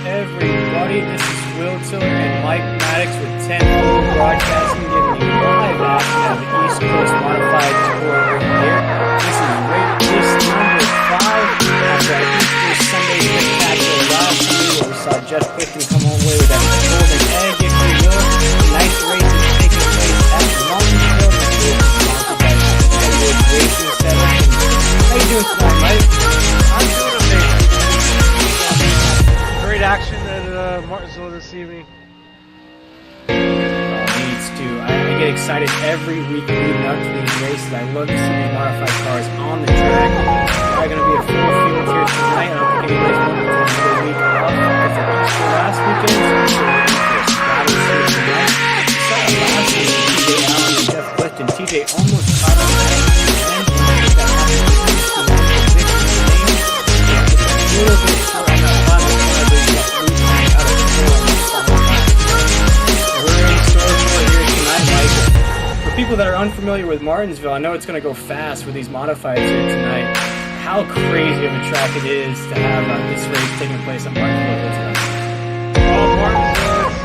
everybody? This is Will Tiller and Mike Maddox with 10 Pole Broadcasting, giving you live action of the East Coast Modified Tour right here. This is race number 5 after our Easter Sunday spectacular last Sunday, where we saw Jeff Clifton come away with that golden egg, if you will. Tonight's race is taking place at Martinsville, which is sponsored by Edwards Racing Center. How you doing tonight, Mike? I'm doing amazing. Great action at Martinsville this evening. Needs to. I get excited every week leading up to these races. I love to see these modified cars on the track. There's going to be a full field here tonight. I don't think anybody's looking for another week off because of Easter last weekend. So I'm sure we're in for a scrappy here tonight. We saw it last week with TJ Allen and Jeff Clifton. TJ almost caught up at the end. That happened to Easter with the victory lane. Just a little bit short on that last one. I believe he got 3 points out of 4 on the final lap. We're in store for it here tonight, Mike. For people that are unfamiliar with Martinsville, I know it's going to go fast with these modifieds here tonight. How crazy of a track it is to have this race taking place at Martinsville tonight. Well, Martinsville is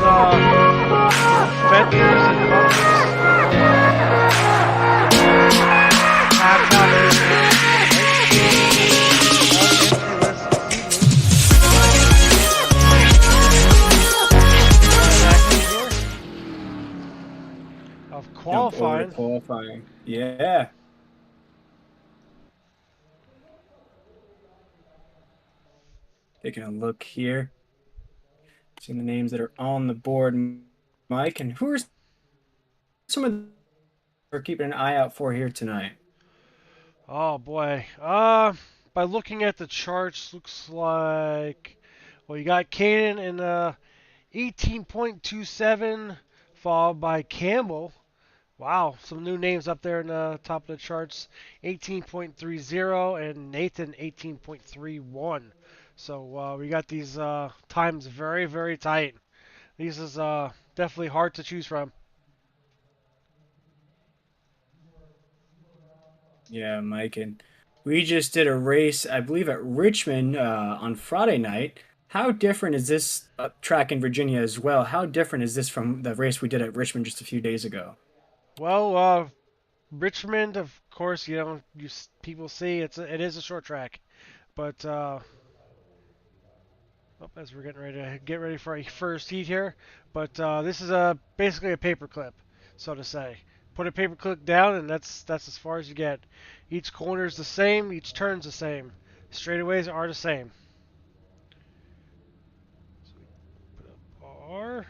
fenders and bumpers. Of qualifying. Yeah. Taking a look here. Seeing the names that are on the board, Mike. And who are some of the we're keeping an eye out for here tonight? Oh boy. By looking at the charts, looks like, well, you got Caden in 18.27, followed by Campbell. Wow, some new names up there in the top of the charts. 18.30 and Nathan 18.31. So we got these times very, very tight. These is definitely hard to choose from. Yeah, Mike, and we just did a race, I believe, at Richmond on Friday night. How different is this track in Virginia as well? How different is this from the race we did at Richmond just a few days ago? Well, Richmond, of course, people see it is a short track, but as we're getting ready to get ready for a first heat here, but this is basically a paperclip, so to say. Put a paperclip down, and that's as far as you get. Each corner is the same, each turn's the same. Straightaways are the same. So we put up R.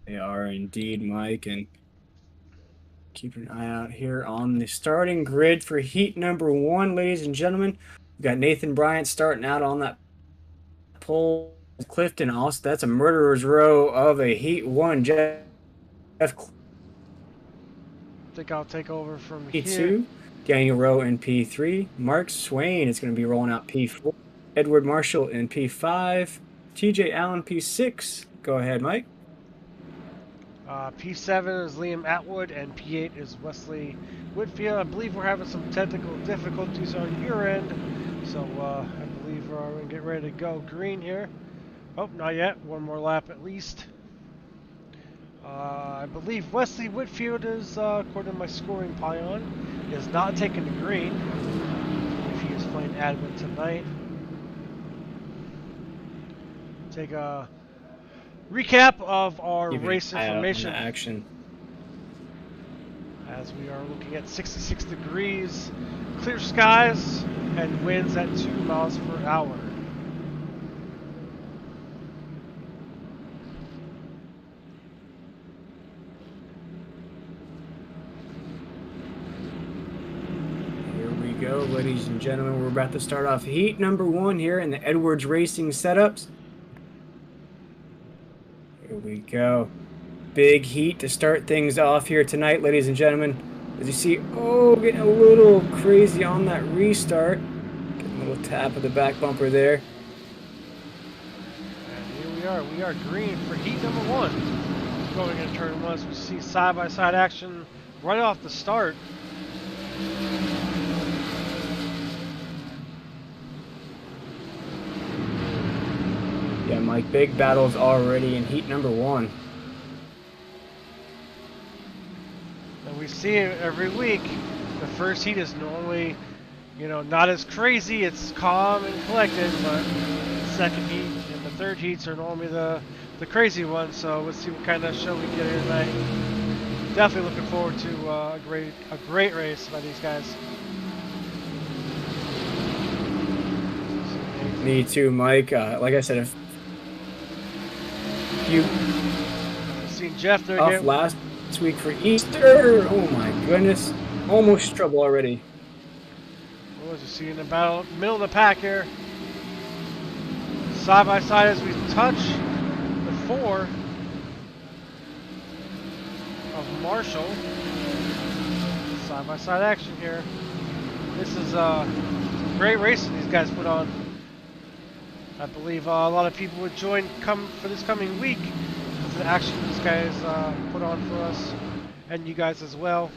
They are indeed, Mike, and keep an eye out here on the starting grid for heat number 1, ladies and gentlemen. We've got Nathan Bryant starting out on that pole. Clifton also, that's a murderer's row of a heat 1. Jeff I think I'll take over from P2, here. Daniel Rowe in P3. Mark Swain is going to be rolling out P4. Edward Marshall in P5. TJ Allen P6. Go ahead, Mike. P7 is Liam Atwood, and P8 is Wesley Whitfield. I believe we're having some technical difficulties on your end, so I believe we're going to get ready to go green here. Oh, not yet. One more lap at least. I believe Wesley Whitfield is, according to my scoring pylon, is not taking the green if he is playing admin tonight. Take a recap of our race information. Action. As we are looking at 66 degrees, clear skies, and winds at 2 miles per hour. Go, ladies and gentlemen, we're about to start off heat number 1 here in the Edwards Racing setups. Here we go. Big heat to start things off here tonight, ladies and gentlemen. As you see, getting a little crazy on that restart. Getting a little tap of the back bumper there. And here we are green for heat number 1. Going into turn 1, as we see side-by-side action right off the start. Yeah, Mike, big battles already in heat number 1. And we see it every week. The first heat is normally, not as crazy. It's calm and collected, but the second heat and the third heats are normally the crazy ones. So let's see what kind of show we get here tonight. Definitely looking forward to a great race by these guys. Me too, Mike. Like I said, if you seen Jeff there off again last week for Easter, oh my goodness, almost trouble already. What was you see in the battle, middle of the pack here, side by side as we touch the 4 of Marshall. Side by side action here. This is great racing these guys put on. I believe a lot of people would join for this coming week for the action these guys put on for us and you guys as well.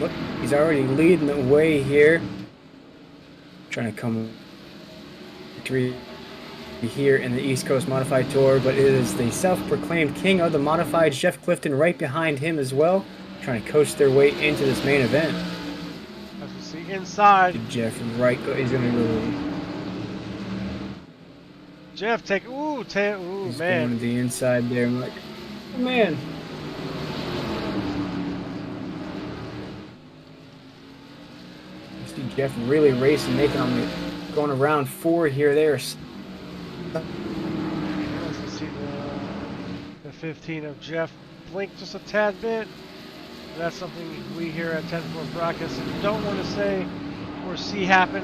Look, he's already leading the way here. Trying to come 3 here in the East Coast Modified Tour, but it is the self-proclaimed king of the Modified, Jeff Clifton, right behind him as well, trying to coach their way into this main event. As we see inside, Jeff right, he's gonna go. Jeff he's man. Going to the inside there. I'm like, oh, man. You see Jeff really racing, making on the going around 4 here. There's. Let's see the 15 of Jeff blink just a tad bit. That's something we here at 10-4 Broadcast don't want to say or see happen.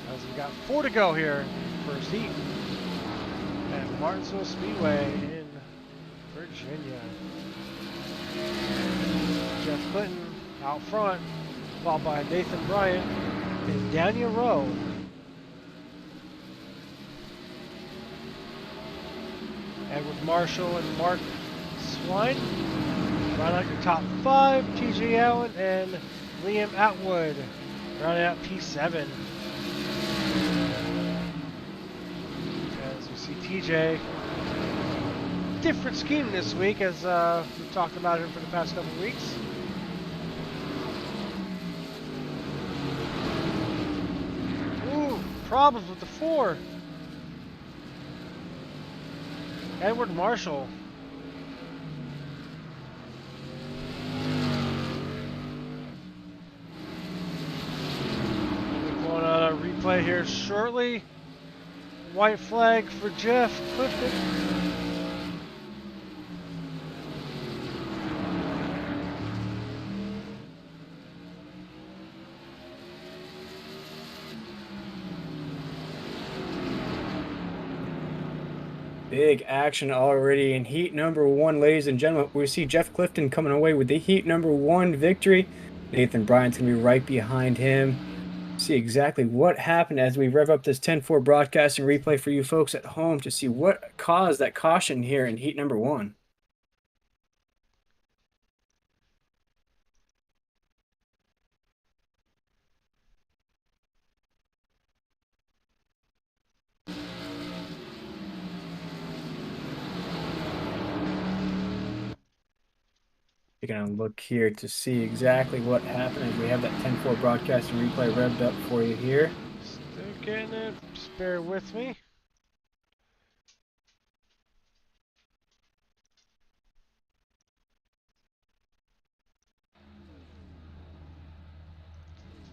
As we got 4 to go here, first heat at Martinsville Speedway in Virginia. Jeff Clinton out front, followed by Nathan Bryant and Daniel Rowe. Edward Marshall and Mark Swine. Round out your top 5, TJ Allen and Liam Atwood. Rounding out P7. As we see TJ, different scheme this week as we've talked about him for the past couple of weeks. Ooh, problems with the 4. Edward Marshall. We're going on a replay here shortly. White flag for Jeff Clifton. Big action already in heat number 1, ladies and gentlemen. We see Jeff Clifton coming away with the heat number 1 victory. Nathan Bryant's going to be right behind him. See exactly what happened as we rev up this 10-4 broadcast and replay for you folks at home to see what caused that caution here in heat number 1. You're going to look here to see exactly what happened as we have that 10-4 broadcast and replay revved up for you here. Still getting it. Just bear with me.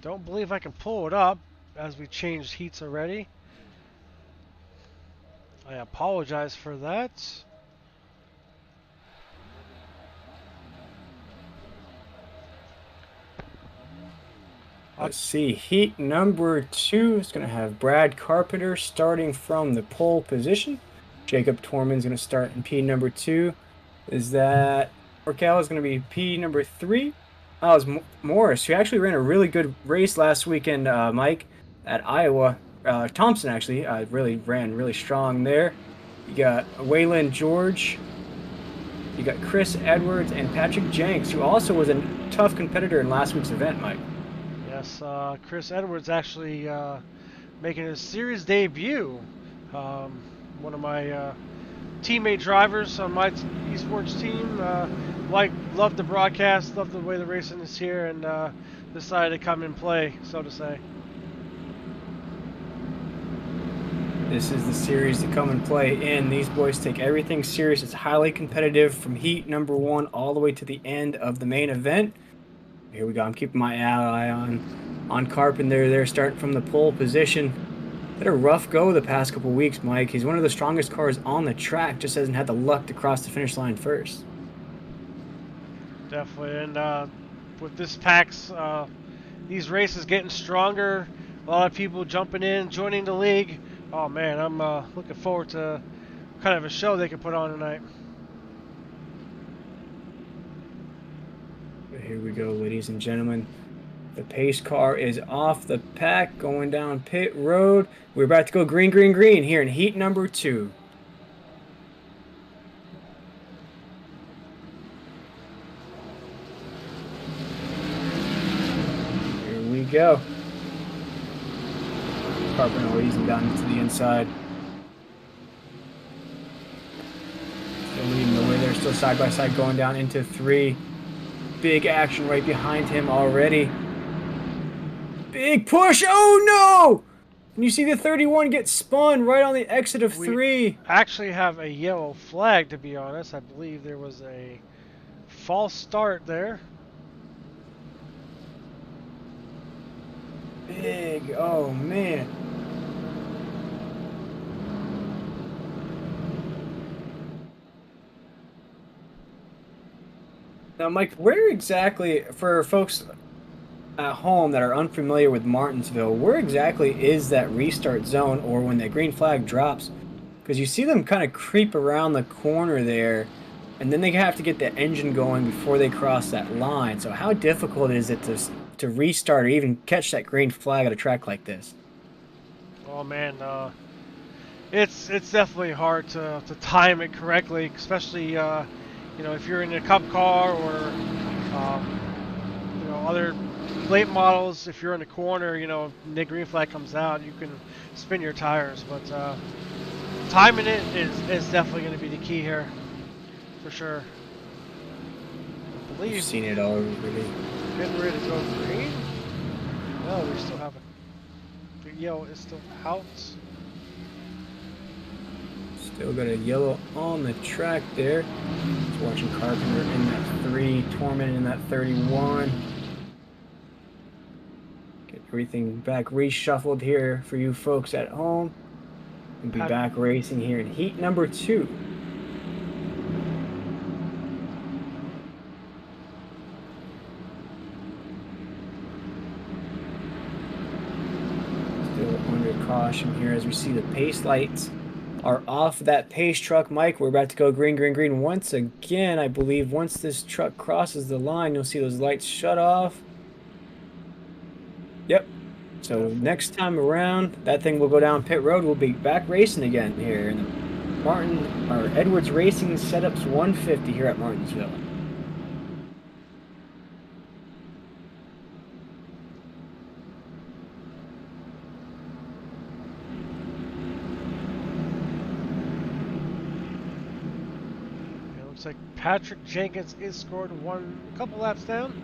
Don't believe I can pull it up as we changed heats already. I apologize for that. Let's see, heat number 2 is going to have Brad Carpenter starting from the pole position. Jacob Tormund's going to start in P number 2. Is that Merkel is going to be P number 3. That was Morris, who actually ran a really good race last weekend, Mike, at Iowa. Thompson actually really ran really strong there. You got Waylon George. You got Chris Edwards and Patrick Jenks, who also was a tough competitor in last week's event, Mike. Yes, Chris Edwards actually making his series debut. One of my teammate drivers on my esports team. Loved the broadcast, loved the way the racing is here, and decided to come and play, so to say. This is the series to come and play in. These boys take everything serious. It's highly competitive from heat number 1 all the way to the end of the main event. Here we go. I'm keeping my eye on Carpenter. They're starting from the pole position. Had a rough go the past couple weeks, Mike. He's one of the strongest cars on the track. Just hasn't had the luck to cross the finish line first. Definitely, and with this PAX, these races getting stronger. A lot of people jumping in, joining the league. Oh man, I'm looking forward to kind of a show they can put on tonight. Here we go, ladies and gentlemen. The pace car is off the pack, going down pit road. We're about to go green, green, green here in heat number 2. Here we go. Carpenter easing down to the inside. Still leading the way there, still side by side going down into 3. Big action right behind him already. Big push. Oh no! And you see the 31 get spun right on the exit of 3. We actually have a yellow flag, to be honest. I believe there was a false start there. Big. Oh man. Now, Mike, where exactly, for folks at home that are unfamiliar with Martinsville, where exactly is that restart zone, or when the green flag drops? Because you see them kind of creep around the corner there, and then they have to get the engine going before they cross that line. So how difficult is it to restart or even catch that green flag at a track like this? Oh man, it's definitely hard to time it correctly, especially if you're in a Cup car or other late models. If you're in the corner, the green flag comes out, you can spin your tires. But timing it is definitely going to be the key here, for sure. I believe You've seen it already. Getting ready to go green. No, we still have it. The yellow is still out. Still got a yellow on the track there. Just watching Carpenter in that 3, Tormund in that 31. Get everything back reshuffled here for you folks at home. We'll be back racing here in heat number 2. Still under caution here as we see the pace lights are off that pace truck. Mike, we're about to go green, green, green once again. I believe once this truck crosses the line, you'll see those lights shut off. Yep. So next time around, that thing will go down pit road. We'll be back racing again here in the Edwards Racing Setups 150 here at Martinsville. Looks like Patrick Jenkins is scored a couple laps down.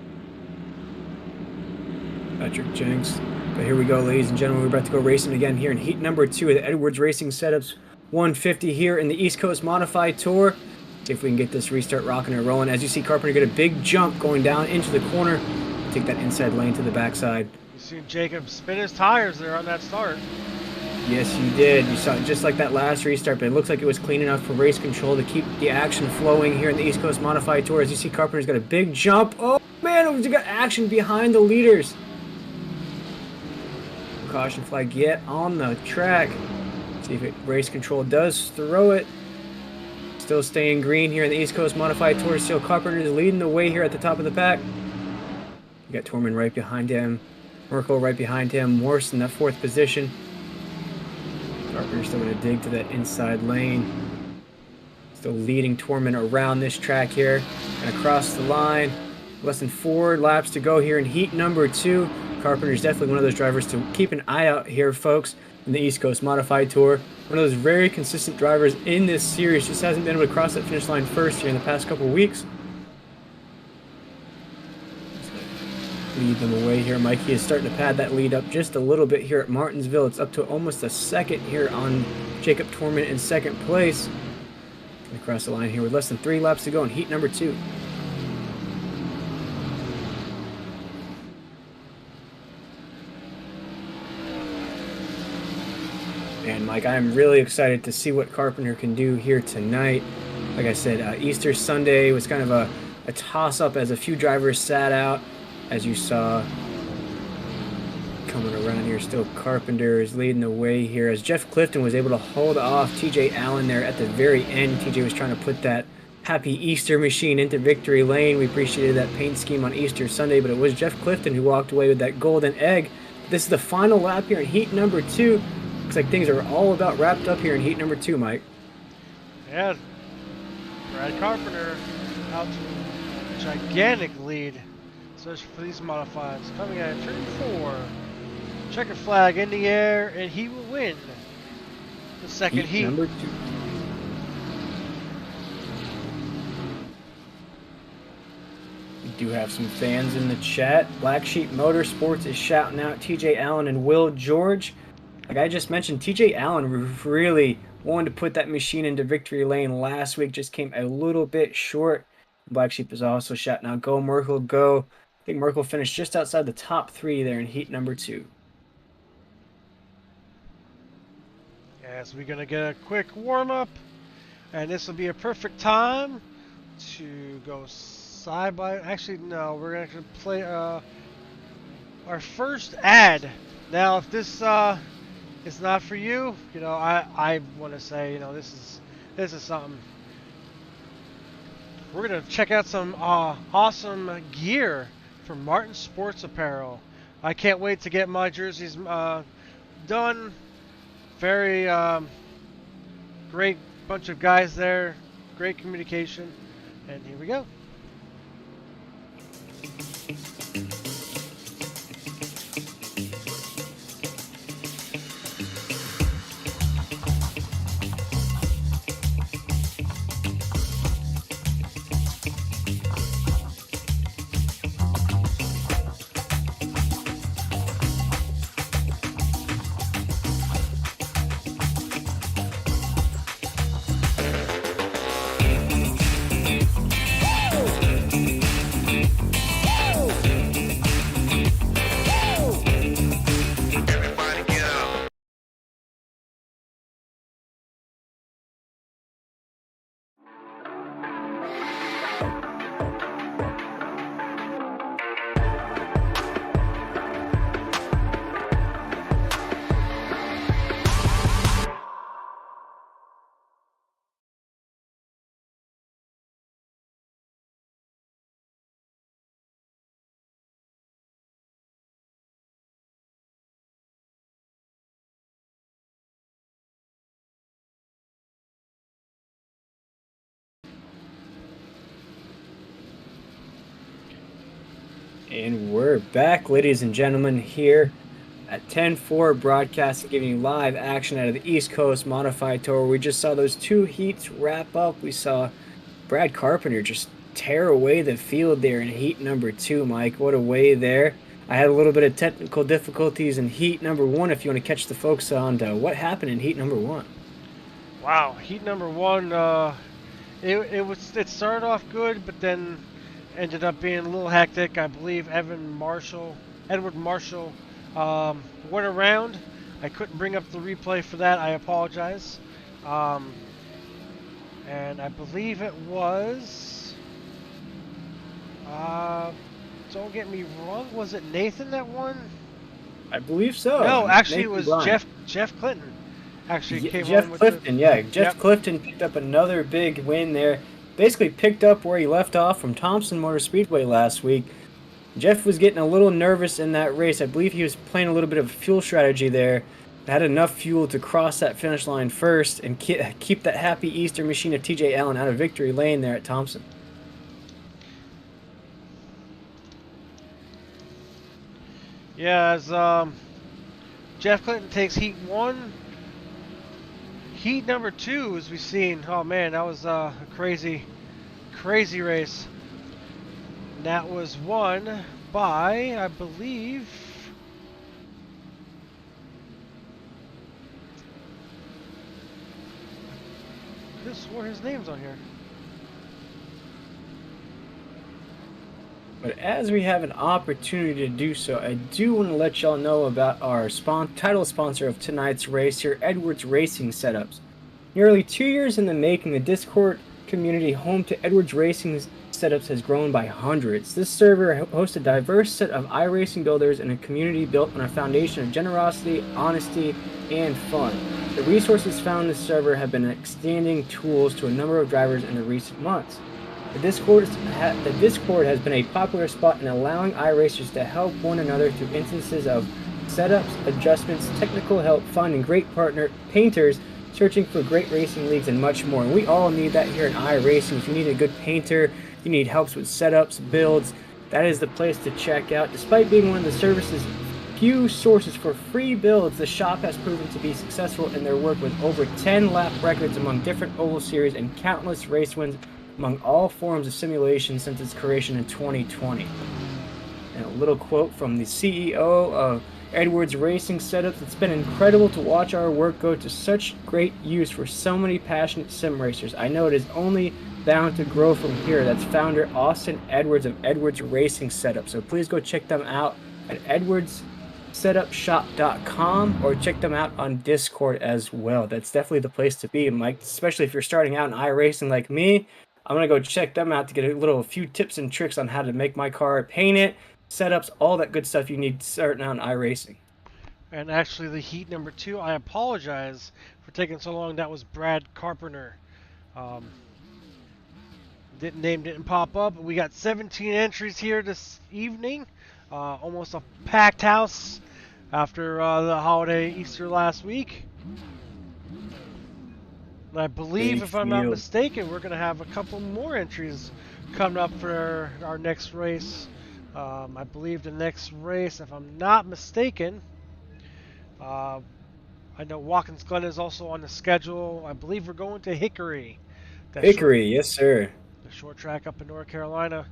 Patrick Jenks. But here we go, ladies and gentlemen. We're about to go racing again here in heat number 2 of the Edwards Racing Setups 150 here in the East Coast Modified Tour. See if we can get this restart rocking and rolling. As you see, Carpenter get a big jump going down into the corner. Take that inside lane to the backside. You seen Jacob spin his tires there on that start. Yes, you did. You saw it just like that last restart, but it looks like it was clean enough for race control to keep the action flowing here in the East Coast Modified Tour. As you see, Carpenter's got a big jump. Oh, man, we've got action behind the leaders. Caution flag yet on the track. See if race control does throw it. Still staying green here in the East Coast Modified Tour. Still Carpenter is leading the way here at the top of the pack. You got Tormund right behind him. Merkel right behind him. Morse in that 4th position. Carpenter's still going to dig to that inside lane. Still leading Tormund around this track here. And across the line. Less than 4 laps to go here in heat number 2. Carpenter's definitely one of those drivers to keep an eye out here, folks, in the East Coast Modified Tour. One of those very consistent drivers in this series. Just hasn't been able to cross that finish line first here in the past couple of weeks. Lead them away here. Mikey is starting to pad that lead up just a little bit here at Martinsville. It's up to almost a second here on Jacob Tormund in second place. Across the line here with less than 3 laps to go in heat number 2. And Mike, I'm really excited to see what Carpenter can do here tonight. Like I said, Easter Sunday was kind of a toss-up as a few drivers sat out. As you saw, coming around here, still Carpenter is leading the way here. As Jeff Clifton was able to hold off TJ Allen there at the very end. TJ was trying to put that Happy Easter machine into victory lane. We appreciated that paint scheme on Easter Sunday, but it was Jeff Clifton who walked away with that golden egg. This is the final lap here in heat number 2. Looks like things are all about wrapped up here in heat number 2, Mike. Yeah, Brad Carpenter out to a gigantic lead. Especially for these modifieds. Coming at turn 4. Checkered flag in the air, and he will win the second heat. Number 2. We do have some fans in the chat. Black Sheep Motorsports is shouting out TJ Allen and Will George. Like I just mentioned, TJ Allen really wanted to put that machine into victory lane last week. Just came a little bit short. Black Sheep is also shouting out, go Merkel, go. I think Merkel finished just outside the top 3 there in heat number 2. Yes, we're going to get a quick warm-up. And this will be a perfect time to go side by... Actually, no, we're going to play our first ad. Now, if this is not for you, you know, I want to say, you know, this is something. We're going to check out some awesome gear from Martin Sports Apparel. I can't wait to get my jerseys done. Very great bunch of guys there. Great communication. And here we go. And we're back, ladies and gentlemen, here at 10-4 broadcasting, giving you live action out of the East Coast Modified Tour. We just saw those 2 heats wrap up. We saw Brad Carpenter just tear away the field there in heat number 2, Mike. What a way there. I had a little bit of technical difficulties in heat number 1 if you want to catch the folks on what happened in heat number 1. Wow, heat number 1, it started off good, but then ended up being a little hectic. I believe Edward Marshall went around. I couldn't bring up the replay for that. I apologize. And I believe it was... don't get me wrong. Was it Nathan that won? I believe so. No, actually Nathan it was Bryan. Jeff Clinton. Actually came Jeff on with Clifton, yeah. Jeff Yep. Clifton picked up another big win there. Basically picked up where he left off from Thompson Motor Speedway last week. Jeff was getting a little nervous in that race. I believe he was playing a little bit of fuel strategy there. had enough fuel to cross that finish line first and keep that happy Easter machine of TJ Allen out of victory lane there at Thompson. Yeah, as Jeff Clinton takes heat 1. Heat number 2, as we've seen. Oh man, that was a crazy race. And that was won by, I believe, I could have swore his name's on here. But as we have an opportunity to do so, I do want to let y'all know about our title sponsor of tonight's race here, Edwards Racing Setups. Nearly 2 years in the making, the Discord community home to Edwards Racing Setups has grown by hundreds. This server hosts a diverse set of iRacing builders and a community built on a foundation of generosity, honesty, and fun. The resources found in this server have been extending tools to a number of drivers in the recent months. The Discord has been a popular spot in allowing iRacers to help one another through instances of setups, adjustments, technical help, finding great partner painters, searching for great racing leagues, and much more. And we all need that here in iRacing. If you need a good painter, you need helps with setups, builds, that is the place to check out. Despite being one of the service's few sources for free builds, the shop has proven to be successful in their work with over 10 lap records among different oval series and countless race wins among all forms of simulation since its creation in 2020. And a little quote from the CEO of Edwards Racing Setups: "It's been incredible to watch our work go to such great use for so many passionate sim racers. I know it is only bound to grow from here." That's founder Austin Edwards of Edwards Racing Setups. So please go check them out at edwardssetupshop.com or check them out on Discord as well. That's definitely the place to be, Mike, especially if you're starting out in iRacing like me. I'm going to go check them out to get a few tips and tricks on how to make my car, paint it, setups, all that good stuff you need starting out in iRacing. And actually, the heat number 2, I apologize for taking so long. That was Brad Carpenter. Didn't pop up. We got 17 entries here this evening. Almost a packed house after the holiday Easter last week. And I believe, if I'm not mistaken, we're going to have a couple more entries coming up for our next race. I believe the next race, if I'm not mistaken, I know Watkins Glen is also on the schedule. I believe we're going to Hickory. Hickory, yes, sir. The short track up in North Carolina.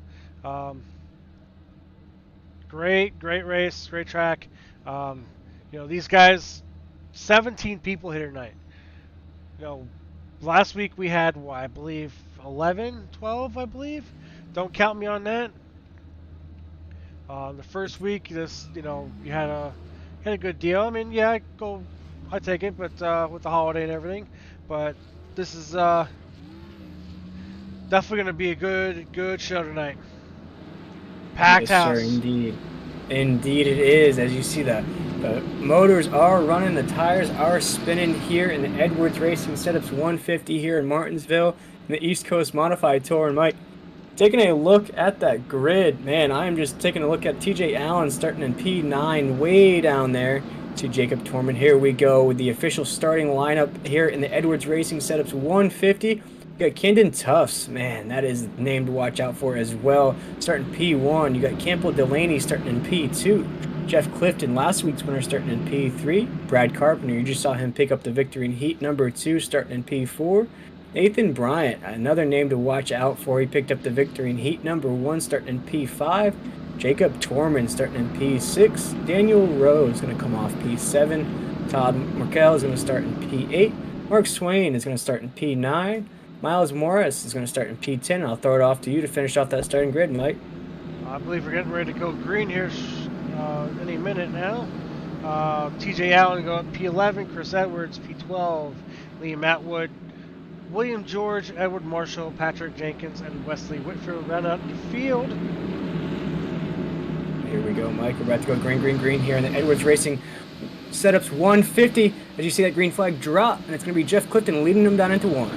Great race, great track. These guys, 17 people here tonight. Last week we had, I believe, 11, 12, I believe. Don't count me on that. The first week, you had a good deal. I mean, yeah, I take it, but with the holiday and everything. But this is definitely going to be a good show tonight. Packed house. Yes, sir, indeed it is. As you see, the motors are running, the tires are spinning here in the Edwards Racing Setups 150 here in Martinsville in the East Coast Modified Tour. And Mike, taking a look at that grid, man, I am just taking a look at TJ Allen starting in P9 way down there to Jacob Tormund. Here we go with the official starting lineup here in the Edwards Racing Setups 150. You got Kendon Tufts, man, that is a name to watch out for as well, starting P1. You got Campbell Delaney starting in P2. Jeff Clifton, last week's winner, starting in P3. Brad Carpenter, you just saw him pick up the victory in heat number 2, starting in P4. Nathan Bryant, another name to watch out for. He picked up the victory in heat number 1, starting in P5. Jacob Tormund, starting in P6. Daniel Rowe is going to come off P7. Todd Merkel is going to start in P8. Mark Swain is going to start in P9. Miles Morris is going to start in P10. I'll throw it off to you to finish off that starting grid, Mike. I believe we're getting ready to go green here any minute now. TJ Allen go up P11, Chris Edwards P12, Liam Atwood, William George, Edward Marshall, Patrick Jenkins, and Wesley Whitfield round out the field. Here we go, Mike. We're about to go green here in the Edwards Racing Setups 150. As you see that green flag drop, and it's going to be Jeff Clifton leading them down into 1.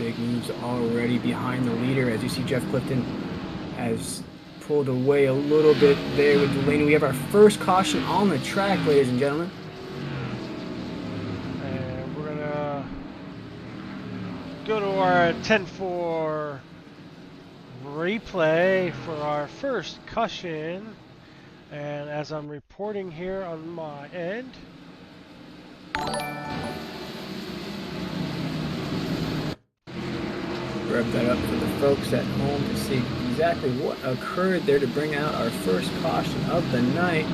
big moves already behind the leader. As you see, Jeff Clifton has pulled away a little bit there with Delaney. We have our first caution on the track, ladies and gentlemen. And we're going to go to our 10-4 replay for our first caution. And as I'm reporting here on my end, Rev that up for the folks at home to see exactly what occurred there to bring out our first caution of the night.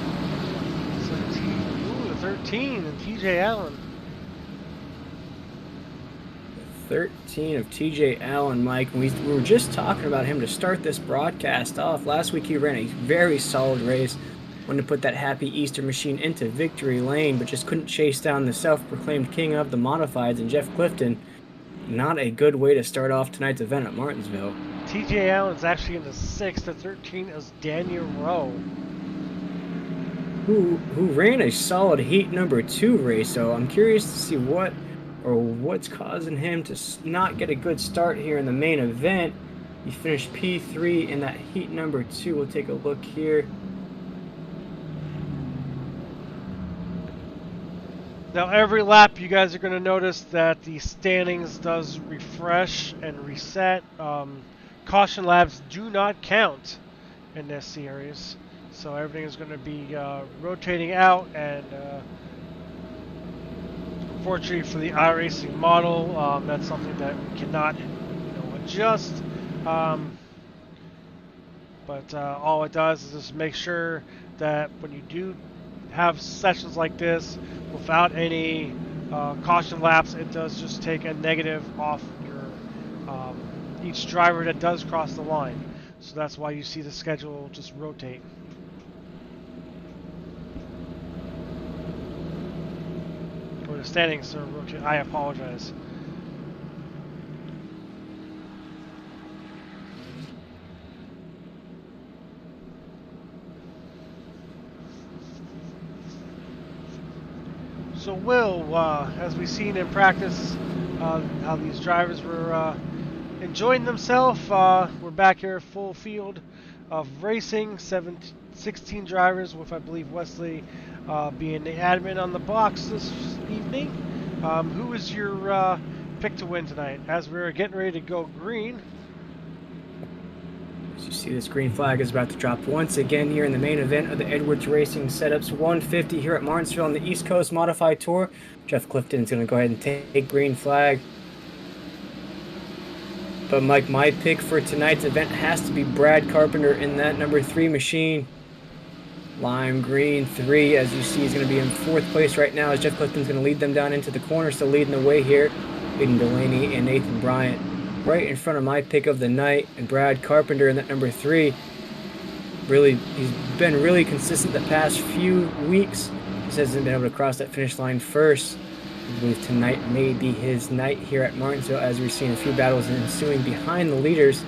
13 and TJ Allen. 13 of TJ Allen, Mike. We were just talking about him to start this broadcast off. Last week he ran a very solid race. Wanted to put that happy Easter machine into victory lane, but just couldn't chase down the self-proclaimed king of the modifieds and Jeff Clifton. Not a good way to start off tonight's event at Martinsville. TJ Allen's actually in the 6th. The 13 is Daniel Rowe, who ran a solid heat number 2 race. So I'm curious to see what's causing him to not get a good start here in the main event. He finished P3 in that heat number 2. We'll take a look here. Now every lap you guys are going to notice that the standings does refresh and reset. Caution laps do not count in this series, so everything is going to be rotating out, and unfortunately for the iRacing model, that's something that we cannot adjust. But all it does is just make sure that when you do have sessions like this without any caution laps, it does just take a negative off your each driver that does cross the line. So that's why you see the schedule just rotate. Or the standings are rotating. I apologize. So Will, as we've seen in practice, how these drivers were enjoying themselves. We're back here full field of racing, 16 drivers with, I believe, Wesley being the admin on the box this evening. Who was your pick to win tonight? As we're getting ready to go green. As you see, this green flag is about to drop once again here in the main event of the Edwards Racing Setups 150 here at Martinsville on the East Coast Modified Tour. Jeff Clifton is going to go ahead and take green flag. But Mike, my pick for tonight's event has to be Brad Carpenter in that number 3 machine. Lime green 3, as you see, he's going to be in 4th place right now as Jeff Clifton's going to lead them down into the corner, still leading the way here, leading Delaney and Nathan Bryant right in front of my pick of the night, and Brad Carpenter in that number 3. Really, he's been really consistent the past few weeks. Just hasn't been able to cross that finish line first. I believe tonight may be his night here at Martinsville, as we're seeing a few battles ensuing behind the leaders.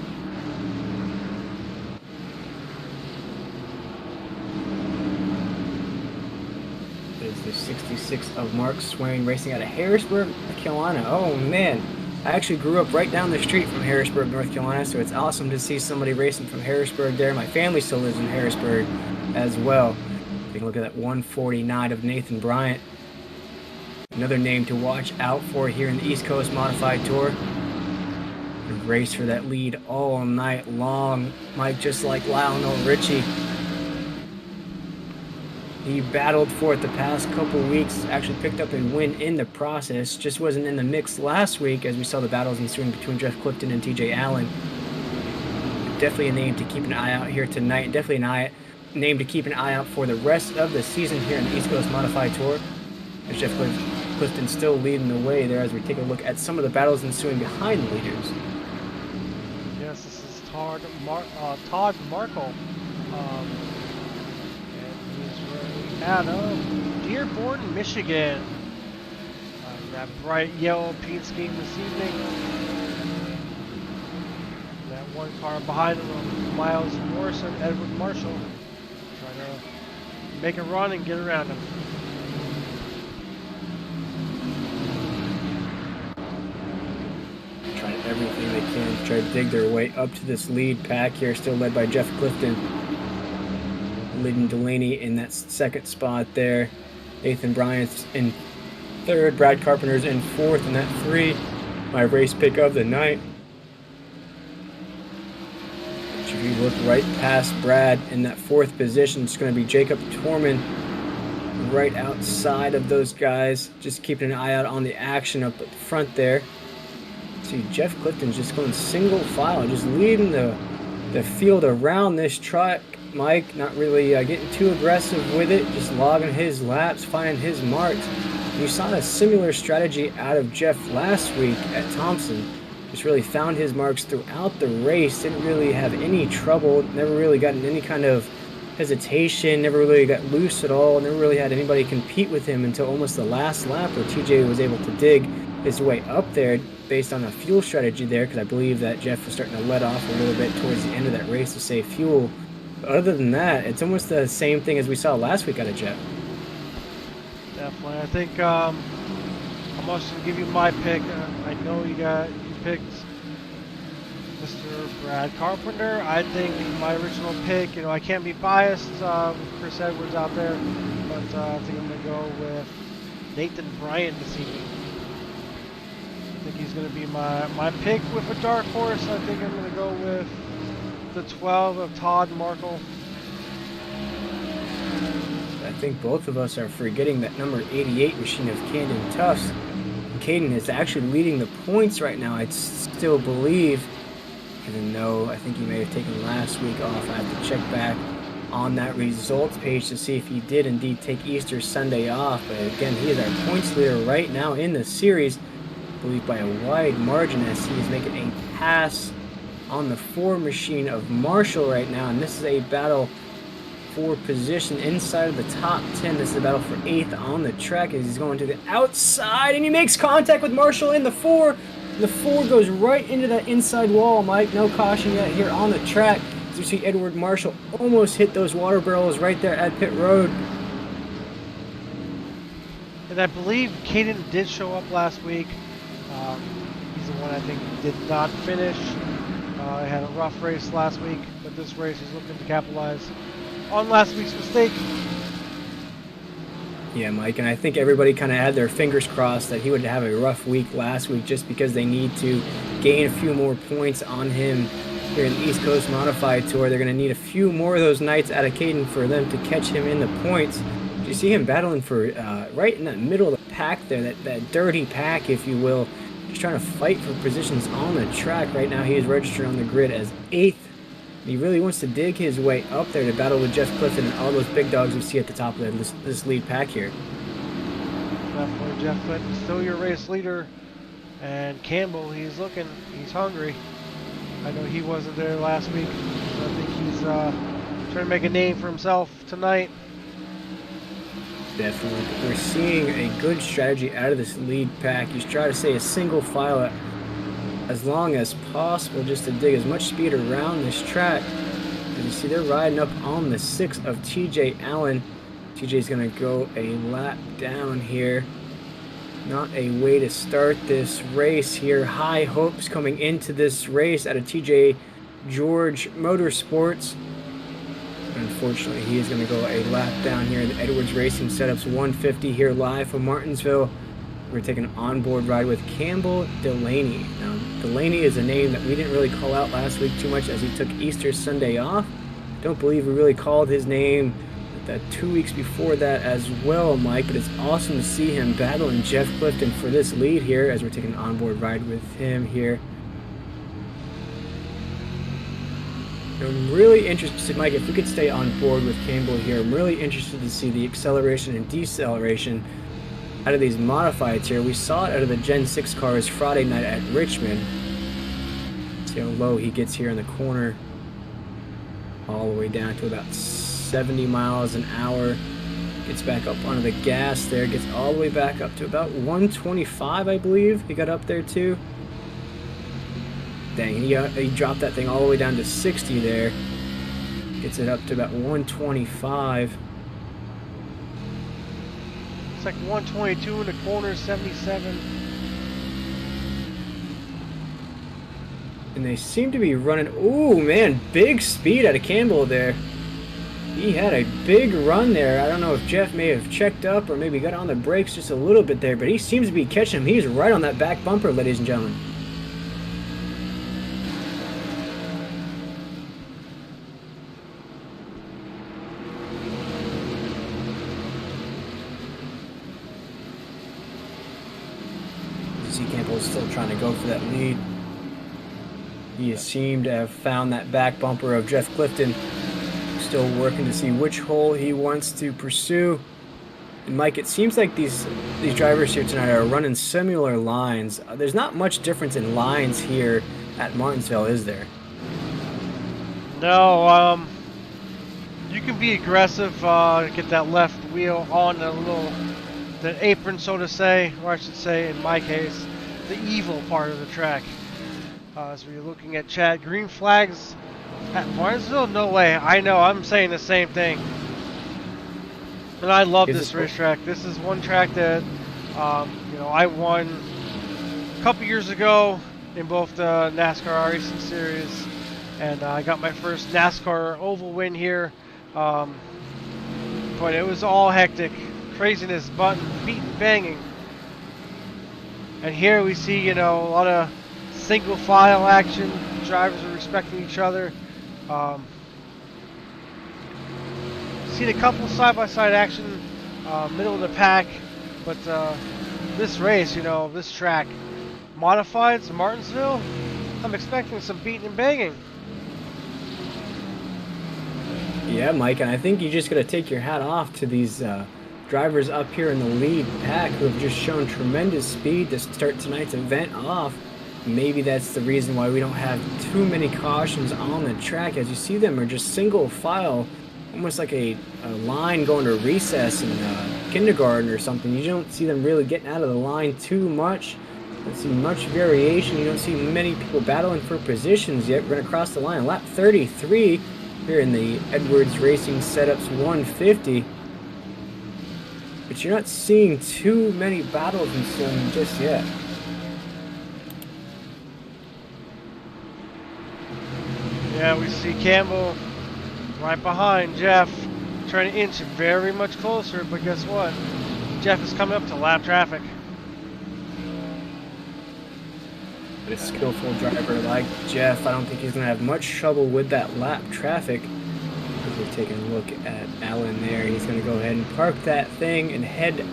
There's the 66 of Mark Swain racing out of Harrisburg, North Carolina. Oh man, I actually grew up right down the street from Harrisburg, North Carolina, so it's awesome to see somebody racing from Harrisburg there. My family still lives in Harrisburg as well. Take a look at that 149 of Nathan Bryant. Another name to watch out for here in the East Coast Modified Tour. A race for that lead all night long. Mike, just like Lionel Richie. He battled for it the past couple weeks, actually picked up a win in the process. Just wasn't in the mix last week as we saw the battles ensuing between Jeff Clifton and TJ Allen. Definitely a name to keep an eye out here tonight. Definitely a name to keep an eye out for the rest of the season here in the East Coast Modified Tour. As Jeff Clifton still leading the way there as we take a look at some of the battles ensuing behind the leaders. Yes, this is Todd Merkel. And he's running out of Dearborn, Michigan. That bright yellow paint scheme this evening. That one car behind him, Miles Morrison, Edward Marshall, trying to make a run and get around him. everything they can to try to dig their way up to this lead pack here, still led by Jeff Clifton. Leading Delaney in that second spot there. Nathan Bryant's in third. Brad Carpenter's in fourth in that 3. My race pick of the night. If you look right past Brad in that 4th position, it's going to be Jacob Tormund right outside of those guys. Just keeping an eye out on the action up at the front there. See, Jeff Clifton's just going single file, just leading the field around this track. Mike, not really getting too aggressive with it, just logging his laps, finding his marks. You saw a similar strategy out of Jeff last week at Thompson. Just really found his marks throughout the race, didn't really have any trouble, never really gotten any kind of hesitation, never really got loose at all, never really had anybody compete with him until almost the last lap where TJ was able to dig his way up there based on a fuel strategy there, because I believe that Jeff was starting to let off a little bit towards the end of that race to save fuel. Other than that, it's almost the same thing as we saw last week out of Jeff. Definitely. I think I'm also going to give you my pick. I know you picked Mr. Brad Carpenter. I think my original pick, I can't be biased with Chris Edwards out there, but I think I'm going to go with Nathan Bryant this evening. I think he's going to be my pick with a dark horse. I think I'm going to go with the 12 of Todd Merkel. I think both of us are forgetting that number 88 machine of Caden Tufts. Caden is actually leading the points right now, I still believe, even though I think he may have taken last week off. I have to check back on that results page to see if he did indeed take Easter Sunday off. But again, he is our points leader right now in the series, I believe by a wide margin, as he is making a pass on the 4 machine of Marshall right now, and this is a battle for position inside of the top 10. This is a battle for 8th on the track as he's going to the outside, and he makes contact with Marshall in the 4. The 4 goes right into that inside wall, Mike. No caution yet here on the track. As you see, Edward Marshall almost hit those water barrels right there at pit road. And I believe Caden did show up last week. He's the one I think did not finish. I had a rough race last week, but this race is looking to capitalize on last week's mistake. Yeah, Mike, and I think everybody kind of had their fingers crossed that he would have a rough week last week just because they need to gain a few more points on him here in the East Coast Modified Tour. They're going to need a few more of those nights out of Caden for them to catch him in the points. You see him battling for right in that middle of the pack there, that dirty pack, if you will. Just trying to fight for positions on the track. Right now he is registered on the grid as 8th. He really wants to dig his way up there to battle with Jeff Clifton and all those big dogs we see at the top of this lead pack here. Definitely Jeff Clifton, still your race leader. And Campbell, he's hungry. I know he wasn't there last week. I think he's trying to make a name for himself tonight. Definitely. We're seeing a good strategy out of this lead pack. He's trying to stay a single file as long as possible just to dig as much speed around this track. As you see, they're riding up on the 6 of TJ Allen. TJ's going to go a lap down here. Not a way to start this race here. High hopes coming into this race out of TJ George Motorsports. Unfortunately, he is going to go a lap down here. The Edwards Racing Setups 150 here live from Martinsville. We're taking an onboard ride with Campbell Delaney. Now, Delaney is a name that we didn't really call out last week too much as he took Easter Sunday off. Don't believe we really called his name 2 weeks before that as well, Mike, but it's awesome to see him battling Jeff Clifton for this lead here as we're taking an onboard ride with him here. I'm really interested, Mike, if we could stay on board with Campbell here. I'm really interested to see the acceleration and deceleration out of these modifieds here. We saw it out of the Gen 6 cars Friday night at Richmond. See how low he gets here in the corner. All the way down to about 70 miles an hour. Gets back up onto the gas there. Gets all the way back up to about 125, I believe. He got up there too. Dang, he dropped that thing all the way down to 60 there. Gets it up to about 125. It's like 122 in the corner, 77. And they seem to be running. Ooh, man, big speed out of Campbell there. He had a big run there. I don't know if Jeff may have checked up or maybe got on the brakes just a little bit there, but he seems to be catching him. He's right on that back bumper, ladies and gentlemen. See, Campbell is still trying to go for that lead. He seemed to have found that back bumper of Jeff Clifton. Still working to see which hole he wants to pursue. And Mike, it seems like these drivers here tonight are running similar lines. There's not much difference in lines here at Martinsville, is there? No, you can be aggressive, get that left wheel on the apron, so to say, or I should say, in my case, the evil part of the track. As we're looking at Chad, green flags at Martinsville? No way. I know, I'm saying the same thing. And I love this racetrack. This is one track that, I won a couple years ago in both the NASCAR Racing Series, and I got my first NASCAR oval win here. But it was all hectic, craziness, beating, banging. And here we see, a lot of single file action. Drivers are respecting each other. Seen a couple side-by-side action, middle of the pack, but this race, this track, modified to Martinsville, I'm expecting some beating and banging. Yeah, Mike, and I think you just got to take your hat off to these drivers up here in the lead pack who have just shown tremendous speed to start tonight's event off. Maybe that's the reason why we don't have too many cautions on the track. As you see, them are just single file, almost like a line going to recess in kindergarten or something. You don't see them really getting out of the line too much. You don't see much variation. You don't see many people battling for positions yet. We're going to cross the line. Lap 33 here in the Edwards Racing Setups 150. But you're not seeing too many battles ensuing just yet. Yeah, we see Campbell right behind Jeff, trying to inch very much closer, but guess what? Jeff is coming up to lap traffic. But a skillful driver like Jeff, I don't think he's going to have much trouble with that lap traffic. As we're taking a look at Allen there, he's going to go ahead and park that thing and head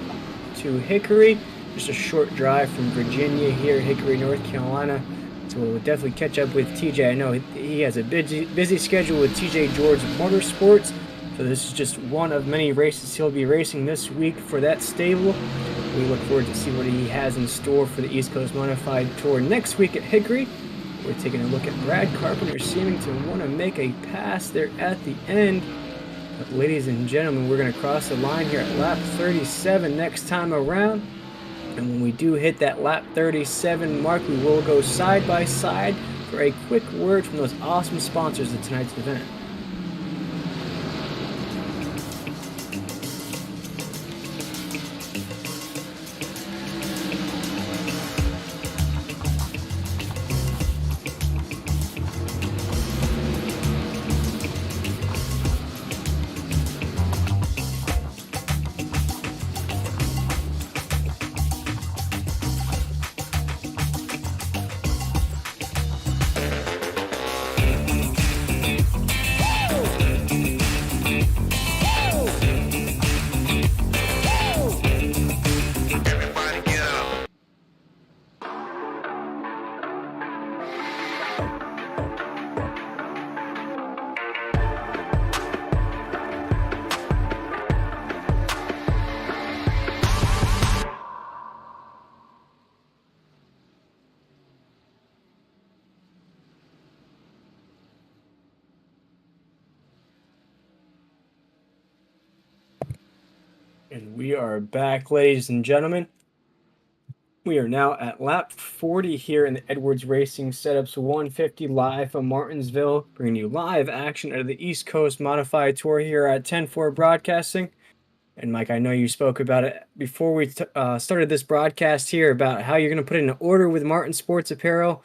to Hickory. Just a short drive from Virginia here, Hickory, North Carolina. So we'll definitely catch up with TJ. I know he has a busy schedule with TJ George Motorsports. So this is just one of many races he'll be racing this week for that stable. We look forward to see what he has in store for the East Coast Modified Tour next week at Hickory. We're taking a look at Brad Carpenter seeming to want to make a pass there at the end. But ladies and gentlemen, we're going to cross the line here at lap 37 next time around. And when we do hit that lap 37 mark, we will go side by side for a quick word from those awesome sponsors of tonight's event. And we are back, ladies and gentlemen. We are now at lap 40 here in the Edwards Racing Setups 150 live from Martinsville, bringing you live action out of the East Coast Modified Tour here at 10-4 Broadcasting. And Mike, I know you spoke about it before we started this broadcast here about how you're going to put it in order with Martin Sports Apparel.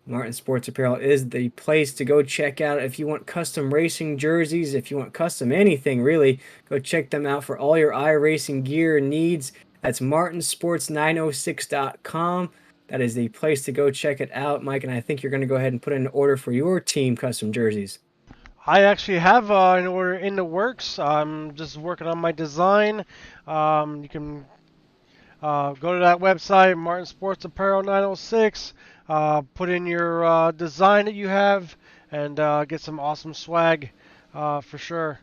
Martin Sports Apparel is the place to go check out if you want custom racing jerseys, if you want custom anything really, go check them out for all your iRacing gear needs. That's martinsports906.com. That is the place to go check it out, Mike, and I think you're going to go ahead and put in an order for your team custom jerseys. I actually have an order in the works. I'm just working on my design. You can go to that website, Martin Sports Apparel 906. Put in your design that you have, and get some awesome swag for sure.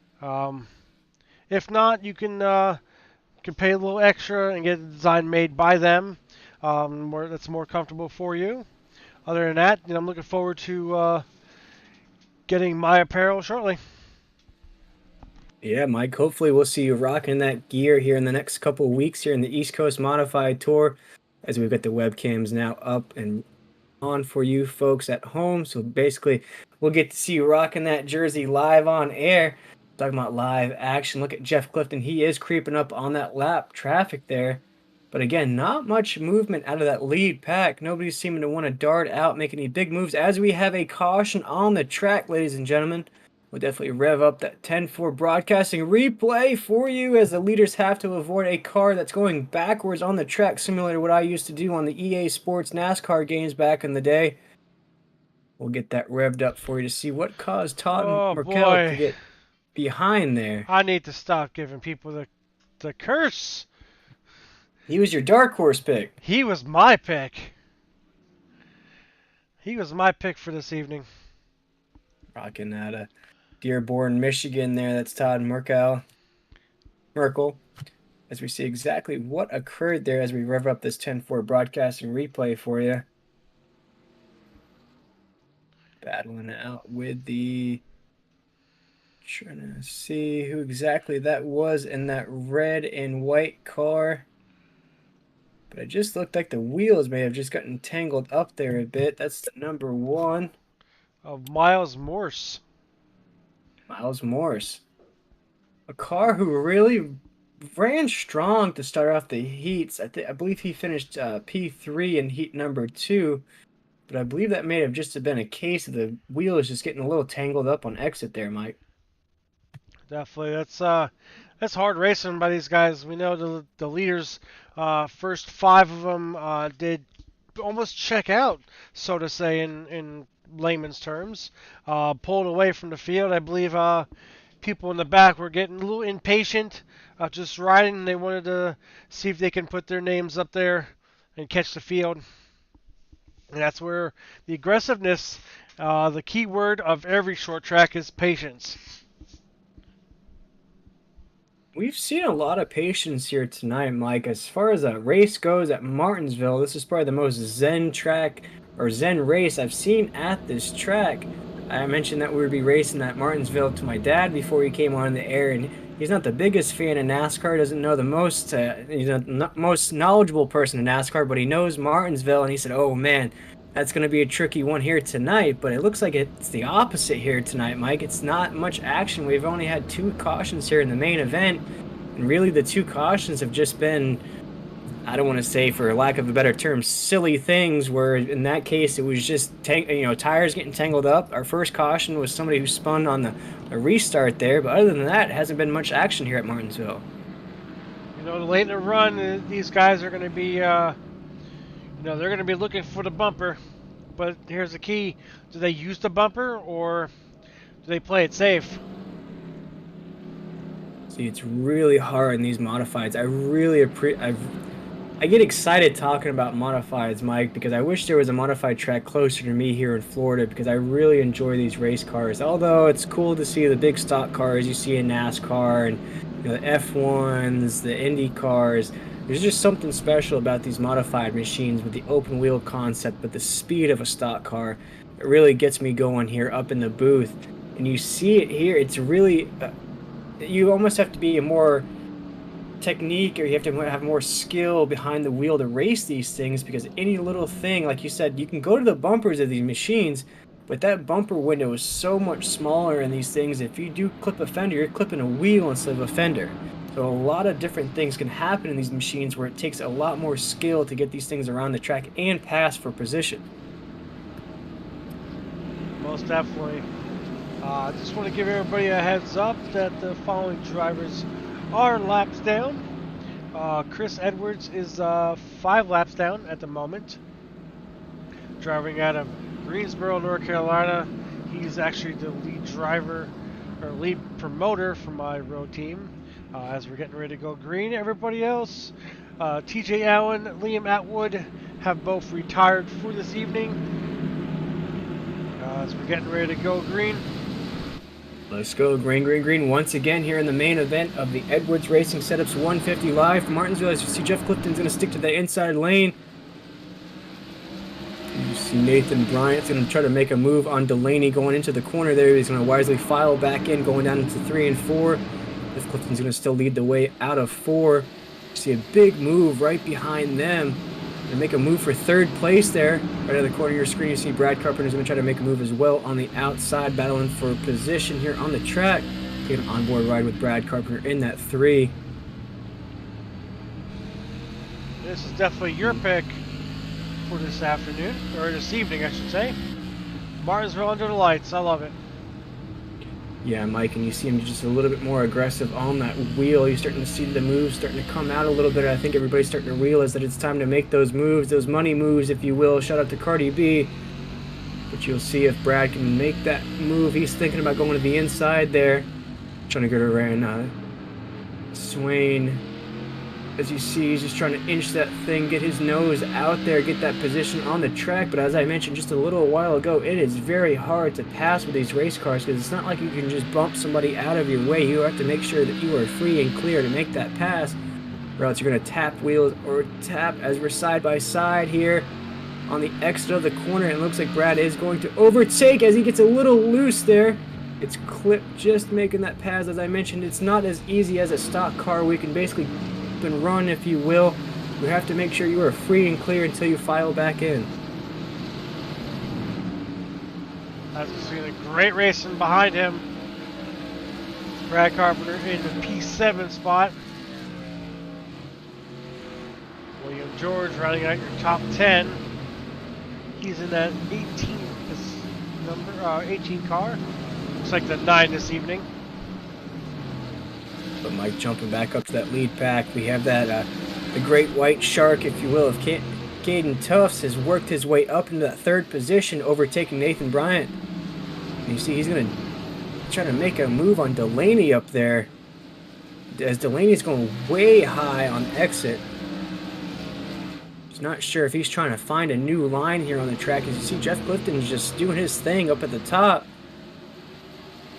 If not, you can pay a little extra and get the design made by them. That's more comfortable for you. Other than that, I'm looking forward to getting my apparel shortly. Yeah, Mike, hopefully we'll see you rocking that gear here in the next couple of weeks here in the East Coast Modified Tour, as we've got the webcams now up and on for you folks at home. So basically, we'll get to see you rocking that jersey live on air. Talking about live action, look at Jeff Clifton. He is creeping up on that lap traffic there. But again, not much movement out of that lead pack. Nobody's seeming to want to dart out, make any big moves, as we have a caution on the track, ladies and gentlemen. We'll definitely rev up that 10-4 broadcasting replay for you, as the leaders have to avoid a car that's going backwards on the track, similar to what I used to do on the EA Sports NASCAR games back in the day. We'll get that revved up for you to see what caused Todd Merkel to get behind there. I need to stop giving people the curse. He was your dark horse pick. He was my pick. He was my pick for this evening. Rocking out of Dearborn, Michigan there. That's Todd Merkel. As we see exactly what occurred there as we rev up this 10-4 broadcasting replay for you. Battling out with the... Trying to see who exactly that was in that red and white car. But it just looked like the wheels may have just gotten tangled up there a bit. That's the number 1. Of Miles Morse. Miles Morse. A car who really ran strong to start off the heats. I believe he finished P3 in heat number 2. But I believe that may have just been a case of the wheels just getting a little tangled up on exit there, Mike. Definitely. That's hard racing by these guys. We know the leaders, first 5 of them did almost check out, so to say, in layman's terms. Pulled away from the field. I believe people in the back were getting a little impatient just riding. They wanted to see if they can put their names up there and catch the field. And that's where the aggressiveness, the key word of every short track is patience. We've seen a lot of patience here tonight, Mike. As far as a race goes at Martinsville, this is probably the most zen track or zen race I've seen at this track. I mentioned that we would be racing at Martinsville to my dad before he came on the air, and he's not the biggest fan of NASCAR, doesn't know the most, he's the most knowledgeable person in NASCAR, but he knows Martinsville, and he said, oh man, that's going to be a tricky one here tonight. But it looks like it's the opposite here tonight, Mike. It's not much action. We've only had 2 cautions here in the main event, and really the 2 cautions have just been, I don't want to say, for lack of a better term, silly things, where in that case it was just tires getting tangled up. Our first caution was somebody who spun on a restart there, but other than that, it hasn't been much action here at Martinsville. Late in the run, these guys are going to be they're going to be looking for the bumper. But here's the key: do they use the bumper, or do they play it safe? See, it's really hard in these modifieds. I get excited talking about modifieds, Mike, because I wish there was a modified track closer to me here in Florida, because I really enjoy these race cars. Although it's cool to see the big stock cars you see in NASCAR and the F1s, the Indy cars. There's just something special about these modified machines with the open wheel concept, but the speed of a stock car, it really gets me going here up in the booth. And you see it here, it's really, you almost have to be a more technique, or you have to have more skill behind the wheel to race these things, because any little thing, like you said, you can go to the bumpers of these machines, but that bumper window is so much smaller in these things. If you do clip a fender, you're clipping a wheel instead of a fender. So a lot of different things can happen in these machines where it takes a lot more skill to get these things around the track and pass for position. most definitely. I just want to give everybody a heads up that the following drivers are laps down. Chris Edwards is 5 laps down at the moment, driving out of Greensboro, North Carolina. He's actually the lead driver or lead promoter for my road team. As we're getting ready to go green, everybody else, TJ Allen, Liam Atwood have both retired for this evening. As we're getting ready to go green. Let's go green, green, green once again here in the main event of the Edwards Racing Setups 150 Live from Martinsville. As you see, Jeff Clifton's going to stick to the inside lane. You see Nathan Bryant's going to try to make a move on Delaney going into the corner there. He's going to wisely file back in, going down into 3 and 4. Jeff Clifton's going to still lead the way out of 4. You see a big move right behind them. To make a move for 3rd place there. Right out of the corner of your screen, you see Brad Carpenter's going to try to make a move as well on the outside, battling for position here on the track. Get an onboard ride with Brad Carpenter in that 3. This is definitely your pick for this afternoon, or this evening, I should say. Martinsville under the lights. I love it. Yeah, Mike, and you see him just a little bit more aggressive on that wheel. You're starting to see the moves starting to come out a little bit. I think everybody's starting to realize that it's time to make those moves, those money moves, if you will. Shout out to Cardi B. But you'll see if Brad can make that move. He's thinking about going to the inside there. Trying to get around Swain. As you see, he's just trying to inch that thing, get his nose out there, get that position on the track. But as I mentioned just a little while ago, it is very hard to pass with these race cars because it's not like you can just bump somebody out of your way. You have to make sure that you are free and clear to make that pass, or else you're going to tap wheels or tap. As we're side by side here on the exit of the corner, it looks like Brad is going to overtake as he gets a little loose there. It's clipped just making that pass. As I mentioned, it's not as easy as a stock car. We can basically and run, if you will. You have to make sure you are free and clear until you file back in. As we see the great racing behind him. Brad Carpenter in the P7 spot. William George riding out your top 10. He's in that 18 car. Looks like the 9 this evening. But Mike jumping back up to that lead pack. We have that the great white shark, if you will, of Caden Tufts has worked his way up into that 3rd position, overtaking Nathan Bryant. And you see he's going to try to make a move on Delaney up there. As Delaney's going way high on exit. He's not sure if he's trying to find a new line here on the track. As you see, Jeff Clifton's just doing his thing up at the top.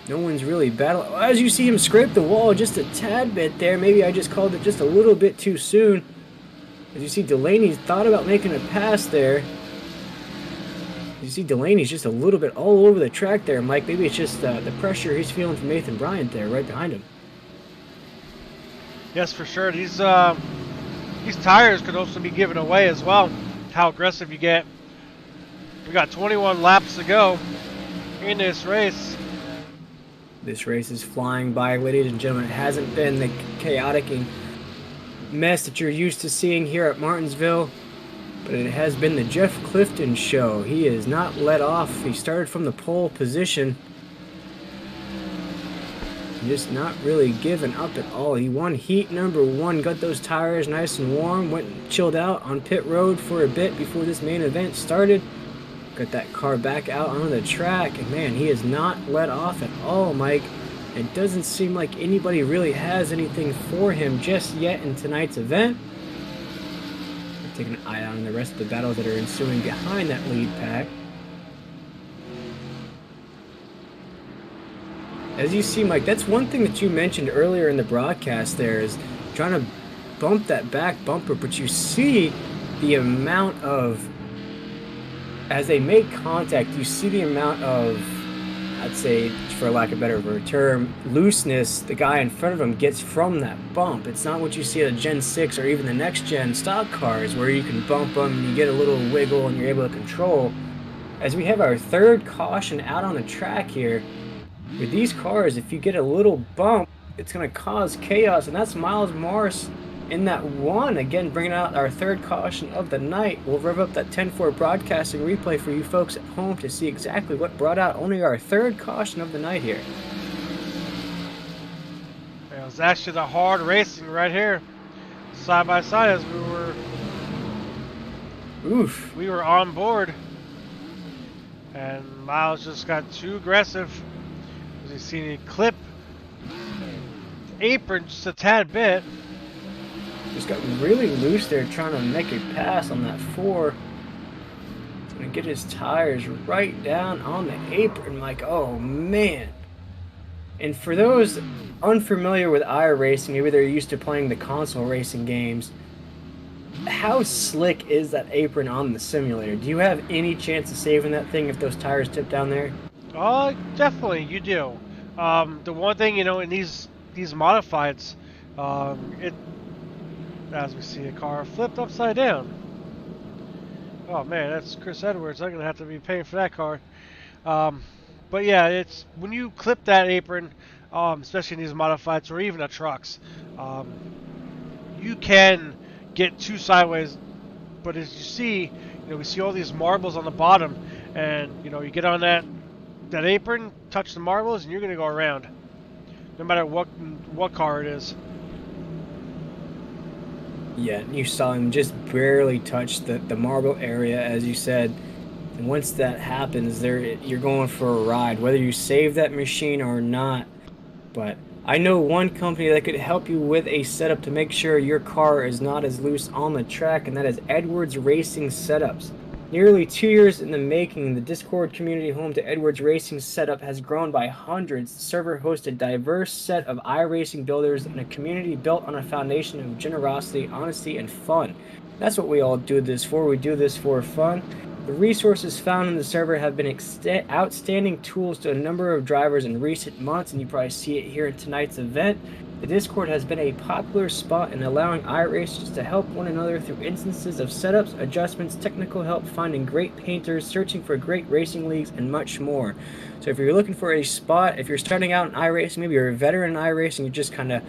No one's really battling. As you see him scrape the wall just a tad bit there. Maybe I just called it just a little bit too soon. As you see, Delaney's thought about making a pass there. You see Delaney's just a little bit all over the track there, Mike. Maybe it's just the pressure he's feeling from Nathan Bryant there, right behind him. Yes, for sure. These tires could also be given away as well. How aggressive you get. We got 21 laps to go in this race. This race is flying by, ladies and gentlemen. It hasn't been the chaotic and mess that you're used to seeing here at Martinsville, but it has been the Jeff Clifton show. He is not let off. He started from the pole position. Just not really giving up at all. He won heat number 1, got those tires nice and warm, went and chilled out on pit road for a bit before this main event started. Got that car back out on the track, and man, he is not let off at all, Mike. It doesn't seem like anybody really has anything for him just yet in tonight's event. We're taking an eye on the rest of the battles that are ensuing behind that lead pack. As you see, Mike, that's one thing that you mentioned earlier in the broadcast there, is trying to bump that back bumper, but you see the amount of, as they make contact, you see the amount of, I'd say, for lack of a better term, looseness the guy in front of him gets from that bump. It's not what you see at a Gen 6 or even the next gen stock cars where you can bump them, you get a little wiggle, and you're able to control. As we have our 3rd caution out on the track here, with these cars, if you get a little bump, it's going to cause chaos, and that's Miles Morris in that one. Again, bringing out our third caution of the night. We'll rev up that 10-4 broadcasting replay for you folks at home to see exactly what brought out only our third caution of the night here. It was actually the hard racing right here, side by side, as we were on board, and Miles just got too aggressive. As you see me clip apron just a tad bit. Just got really loose there trying to make a pass on that 4. He's going to get his tires right down on the apron. Like, oh man. And for those unfamiliar with iRacing, maybe they're used to playing the console racing games, how slick is that apron on the simulator? Do you have any chance of saving that thing if those tires tip down there? Oh, definitely, you do. The one thing, in these modifieds, as we see a car flipped upside down. Oh man, that's Chris Edwards. I'm gonna have to be paying for that car. But yeah, it's when you clip that apron, especially in these modifieds or even the trucks, you can get too sideways. But as you see, we see all these marbles on the bottom, and you get on that apron, touch the marbles, and you're gonna go around, no matter what car it is. Yeah, you saw him just barely touch the marble area, as you said. And once that happens, you're going for a ride, whether you save that machine or not. But I know one company that could help you with a setup to make sure your car is not as loose on the track, and that is Edwards Racing Setups. Nearly 2 years in the making, the Discord community home to Edwards Racing Setup has grown by hundreds. The server hosts a diverse set of iRacing builders and a community built on a foundation of generosity, honesty, and fun. That's what we all do this for. We do this for fun. The resources found in the server have been outstanding tools to a number of drivers in recent months, and you probably see it here in tonight's event. The Discord has been a popular spot in allowing iRacers to help one another through instances of setups, adjustments, technical help, finding great painters, searching for great racing leagues, and much more. So if you're looking for a spot, if you're starting out in iRacing, maybe you're a veteran in iRacing, you're just kind of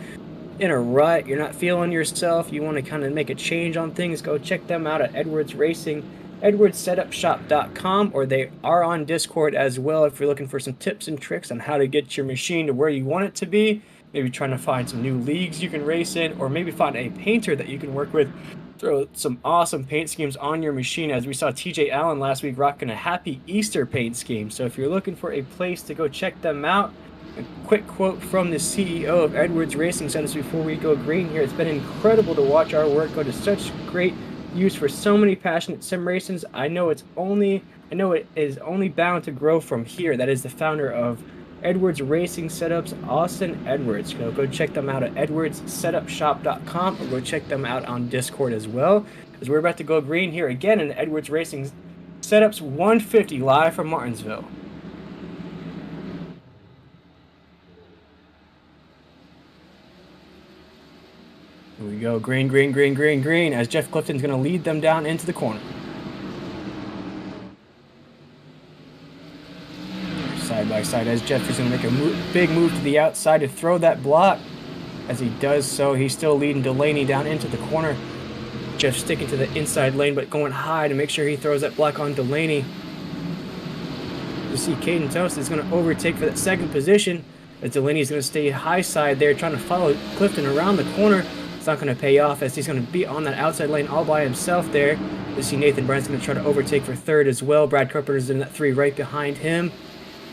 in a rut, you're not feeling yourself, you want to kind of make a change on things, go check them out at Edwards Racing, edwardssetupshop.com, or they are on Discord as well if you're looking for some tips and tricks on how to get your machine to where you want it to be. Maybe trying to find some new leagues you can race in, or maybe find a painter that you can work with. Throw some awesome paint schemes on your machine, as we saw TJ Allen last week rocking a Happy Easter paint scheme. So if you're looking for a place to go check them out, a quick quote from the CEO of Edwards Racing Setups before we go green here. It's been incredible to watch our work go to such great use for so many passionate sim racers. I know it is only bound to grow from here. That is the founder of Edwards Racing Setups, Austin Edwards. Go check them out at edwardssetupshop.com, or go check them out on Discord as well, because we're about to go green here again in the Edwards Racing Setups 150 live from Martinsville. Here we go, green, green, green, green, green, as Jeff Clifton's going to lead them down into the corner. Side by side, as Jeff is going to make a big move to the outside to throw that block. As he does so, he's still leading Delaney down into the corner. Jeff sticking to the inside lane, but going high to make sure he throws that block on Delaney. You see Caden Toast is going to overtake for that second position, as Delaney is going to stay high side there, trying to follow Clifton around the corner. It's not going to pay off, as he's going to be on that outside lane all by himself there. You see Nathan Brandt's going to try to overtake for third as well. Brad Carpenter's in that 3 right behind him,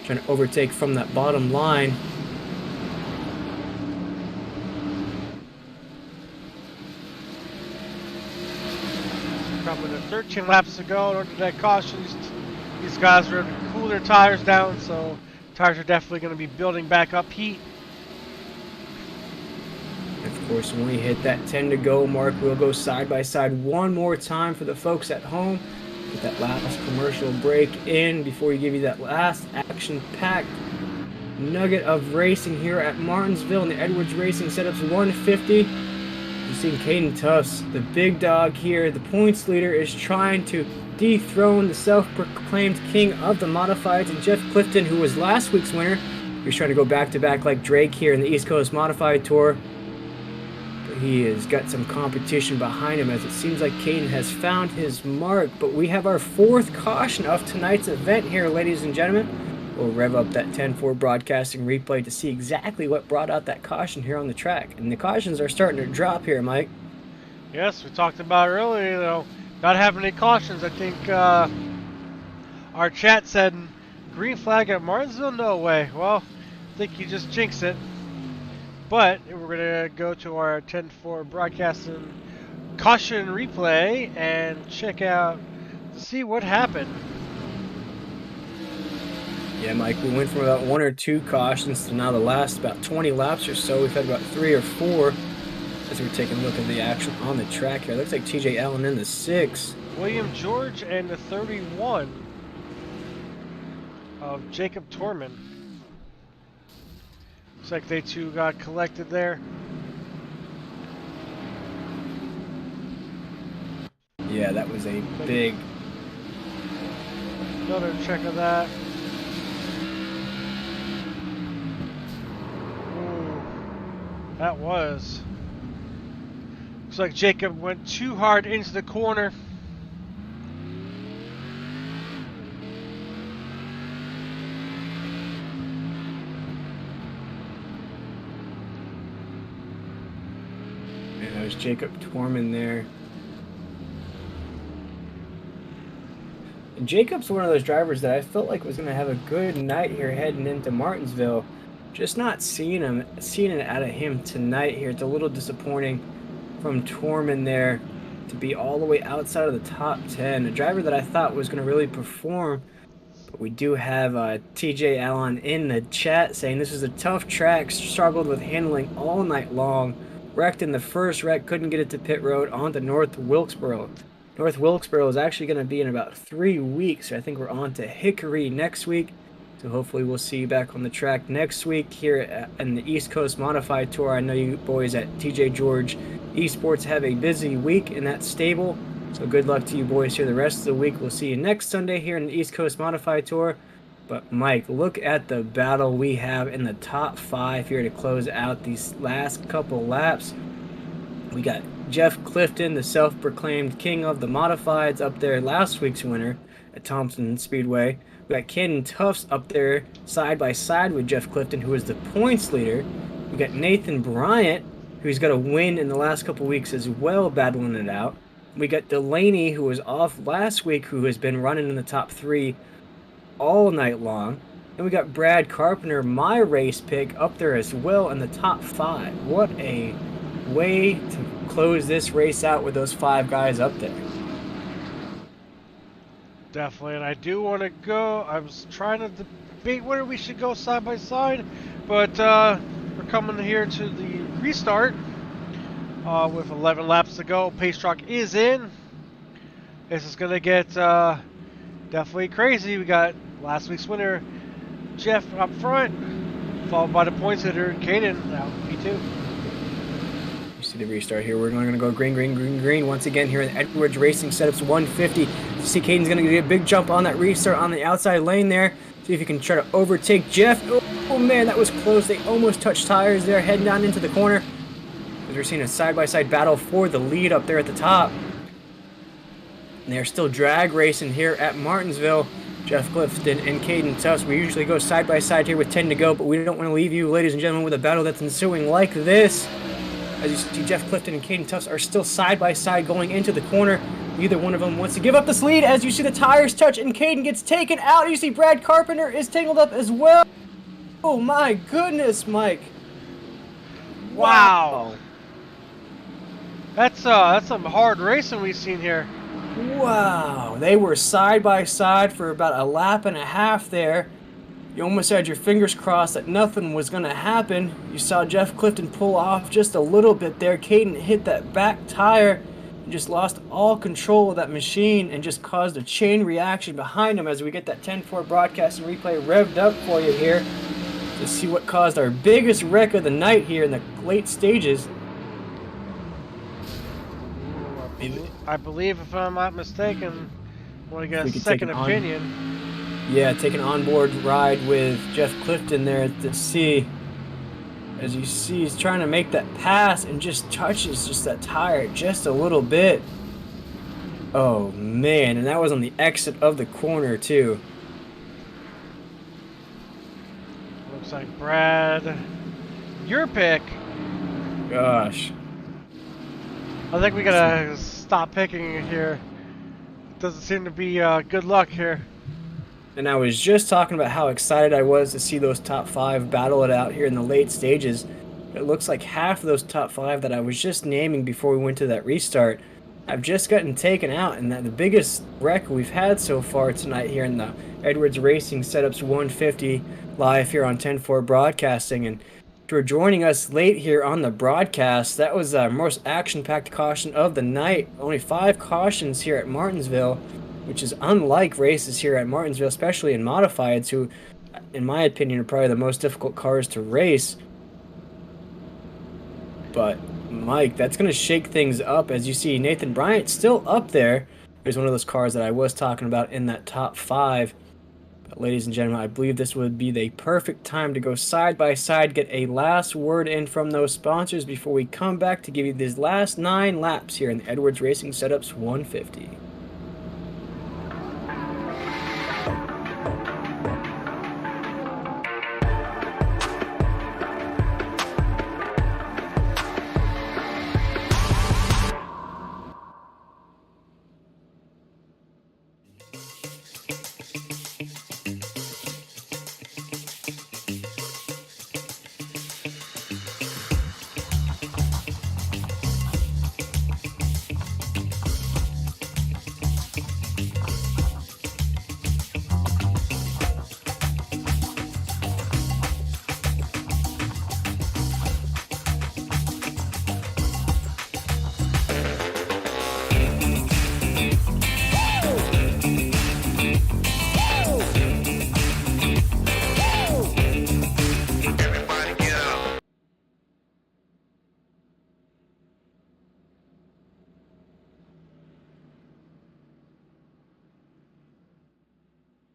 trying to overtake from that bottom line. Probably 13 laps to go in order to that caution. These guys are going to cool their tires down, so tires are definitely going to be building back up heat. Of course, when we hit that 10 to go mark, we'll go side by side one more time for the folks at home. Get that last commercial break in before we give you that last action-packed nugget of racing here at Martinsville in the Edwards Racing Setups 150. You've seen Caden Tufts, the big dog here. The points leader is trying to dethrone the self-proclaimed king of the modifieds, and Jeff Clifton, who was last week's winner. He's trying to go back-to-back like Drake here in the East Coast Modified Tour. But he has got some competition behind him, as it seems like Caden has found his mark. But we have our 4th caution of tonight's event here, ladies and gentlemen. We'll rev up that 10-4 broadcasting replay to see exactly what brought out that caution here on the track. And the cautions are starting to drop here, Mike. Yes, we talked about it earlier, not having any cautions. I think our chat said green flag at Martinsville, no way. Well, I think you just jinxed it. But we're going to go to our 10-4 broadcasting caution replay and check out to see what happened. Yeah, Mike, we went from about 1 or 2 cautions to now the last about 20 laps or so. We've had about 3 or 4 as we're taking a look at the action on the track here. Looks like TJ Allen in the 6. William George and the 31 of Jacob Tormund. Looks like they two got collected there. Yeah, that was a big... Another check of that. Ooh, that was. Looks like Jacob went too hard into the corner. And that was Jacob Tormund there. And Jacob's one of those drivers that I felt like was going to have a good night here heading into Martinsville. Just not seeing it out of him tonight here. It's a little disappointing from Tormund there to be all the way outside of the top 10. A driver that I thought was going to really perform. But we do have TJ Allen in the chat saying this is a tough track. Struggled with handling all night long. Wrecked in the first wreck. Couldn't get it to pit road onto North Wilkesboro. North Wilkesboro is actually going to be in about 3 weeks. So I think we're on to Hickory next week. So hopefully we'll see you back on the track next week here in the East Coast Modified Tour. I know you boys at TJ George Esports have a busy week in that stable. So good luck to you boys here the rest of the week. We'll see you next Sunday here in the East Coast Modified Tour. But Mike, look at the battle we have in the top 5 here to close out these last couple laps. We got Jeff Clifton, the self-proclaimed king of the modifieds, up there, last week's winner at Thompson Speedway. We got Ken Tufts up there side by side with Jeff Clifton, who is the points leader. We got Nathan Bryant, who's got a win in the last couple weeks as well, battling it out. We got Delaney, who was off last week, who has been running in the top 3 all night long. And we got Brad Carpenter, my race pick, up there as well in the top 5. What a way to close this race out with those 5 guys up there. Definitely, and I do want to go. I was trying to debate whether we should go side by side, but we're coming here to the restart with 11 laps to go. Pace truck is in. This is going to get definitely crazy. We got last week's winner, Jeff, up front, followed by the points hitter, Caden, now P2. See the restart here. We're going to go green, green, green, green once again here in Edwards Racing. Setups 150. You see Caden's going to get a big jump on that restart on the outside lane there. See if you can try to overtake Jeff. Oh man, that was close. They almost touched tires there, heading down into the corner. As we're seeing a side-by-side battle for the lead up there at the top. And they're still drag racing here at Martinsville. Jeff Clifton and Caden Tufts. We usually go side-by-side here with 10 to go, but we don't want to leave you, ladies and gentlemen, with a battle that's ensuing like this. As you see, Jeff Clifton and Caden Tufts are still side-by-side going into the corner. Neither one of them wants to give up this lead. As you see the tires touch and Caden gets taken out. You see Brad Carpenter is tangled up as well. Oh my goodness, Mike. Wow. That's some hard racing we've seen here. Wow. They were side-by-side for about a lap and a half there. You almost had your fingers crossed that nothing was going to happen. You saw Jeff Clifton pull off just a little bit there. Caden hit that back tire and just lost all control of that machine and just caused a chain reaction behind him as we get that 10-4 broadcast and replay revved up for you here to see what caused our biggest wreck of the night here in the late stages. I believe, if I'm not mistaken, I want to get a second opinion. Yeah, take an onboard ride with Jeff Clifton there to see As you see, he's trying to make that pass and just touches just that tire just a little bit. Oh, man. And that was on the exit of the corner, too. Looks like Brad, your pick. Gosh. I think we gotta stop picking here. Doesn't seem to be good luck here. And I was just talking about how excited I was to see those top 5 battle it out here in the late stages. It looks like half of those top 5 that I was just naming before we went to that restart have just gotten taken out, and that the biggest wreck we've had so far tonight here in the Edwards Racing Setups 150 live here on 10-4 Broadcasting. And for joining us late here on the broadcast, that was our most action-packed caution of the night. Only 5 cautions here at Martinsville, which is unlike races here at Martinsville, especially in modifieds, who, in my opinion, are probably the most difficult cars to race. But, Mike, that's going to shake things up. As you see, Nathan Bryant still up there. There's one of those cars that I was talking about in that top 5. But, ladies and gentlemen, I believe this would be the perfect time to go side by side, get a last word in from those sponsors before we come back to give you these last 9 laps here in the Edwards Racing Setups 150.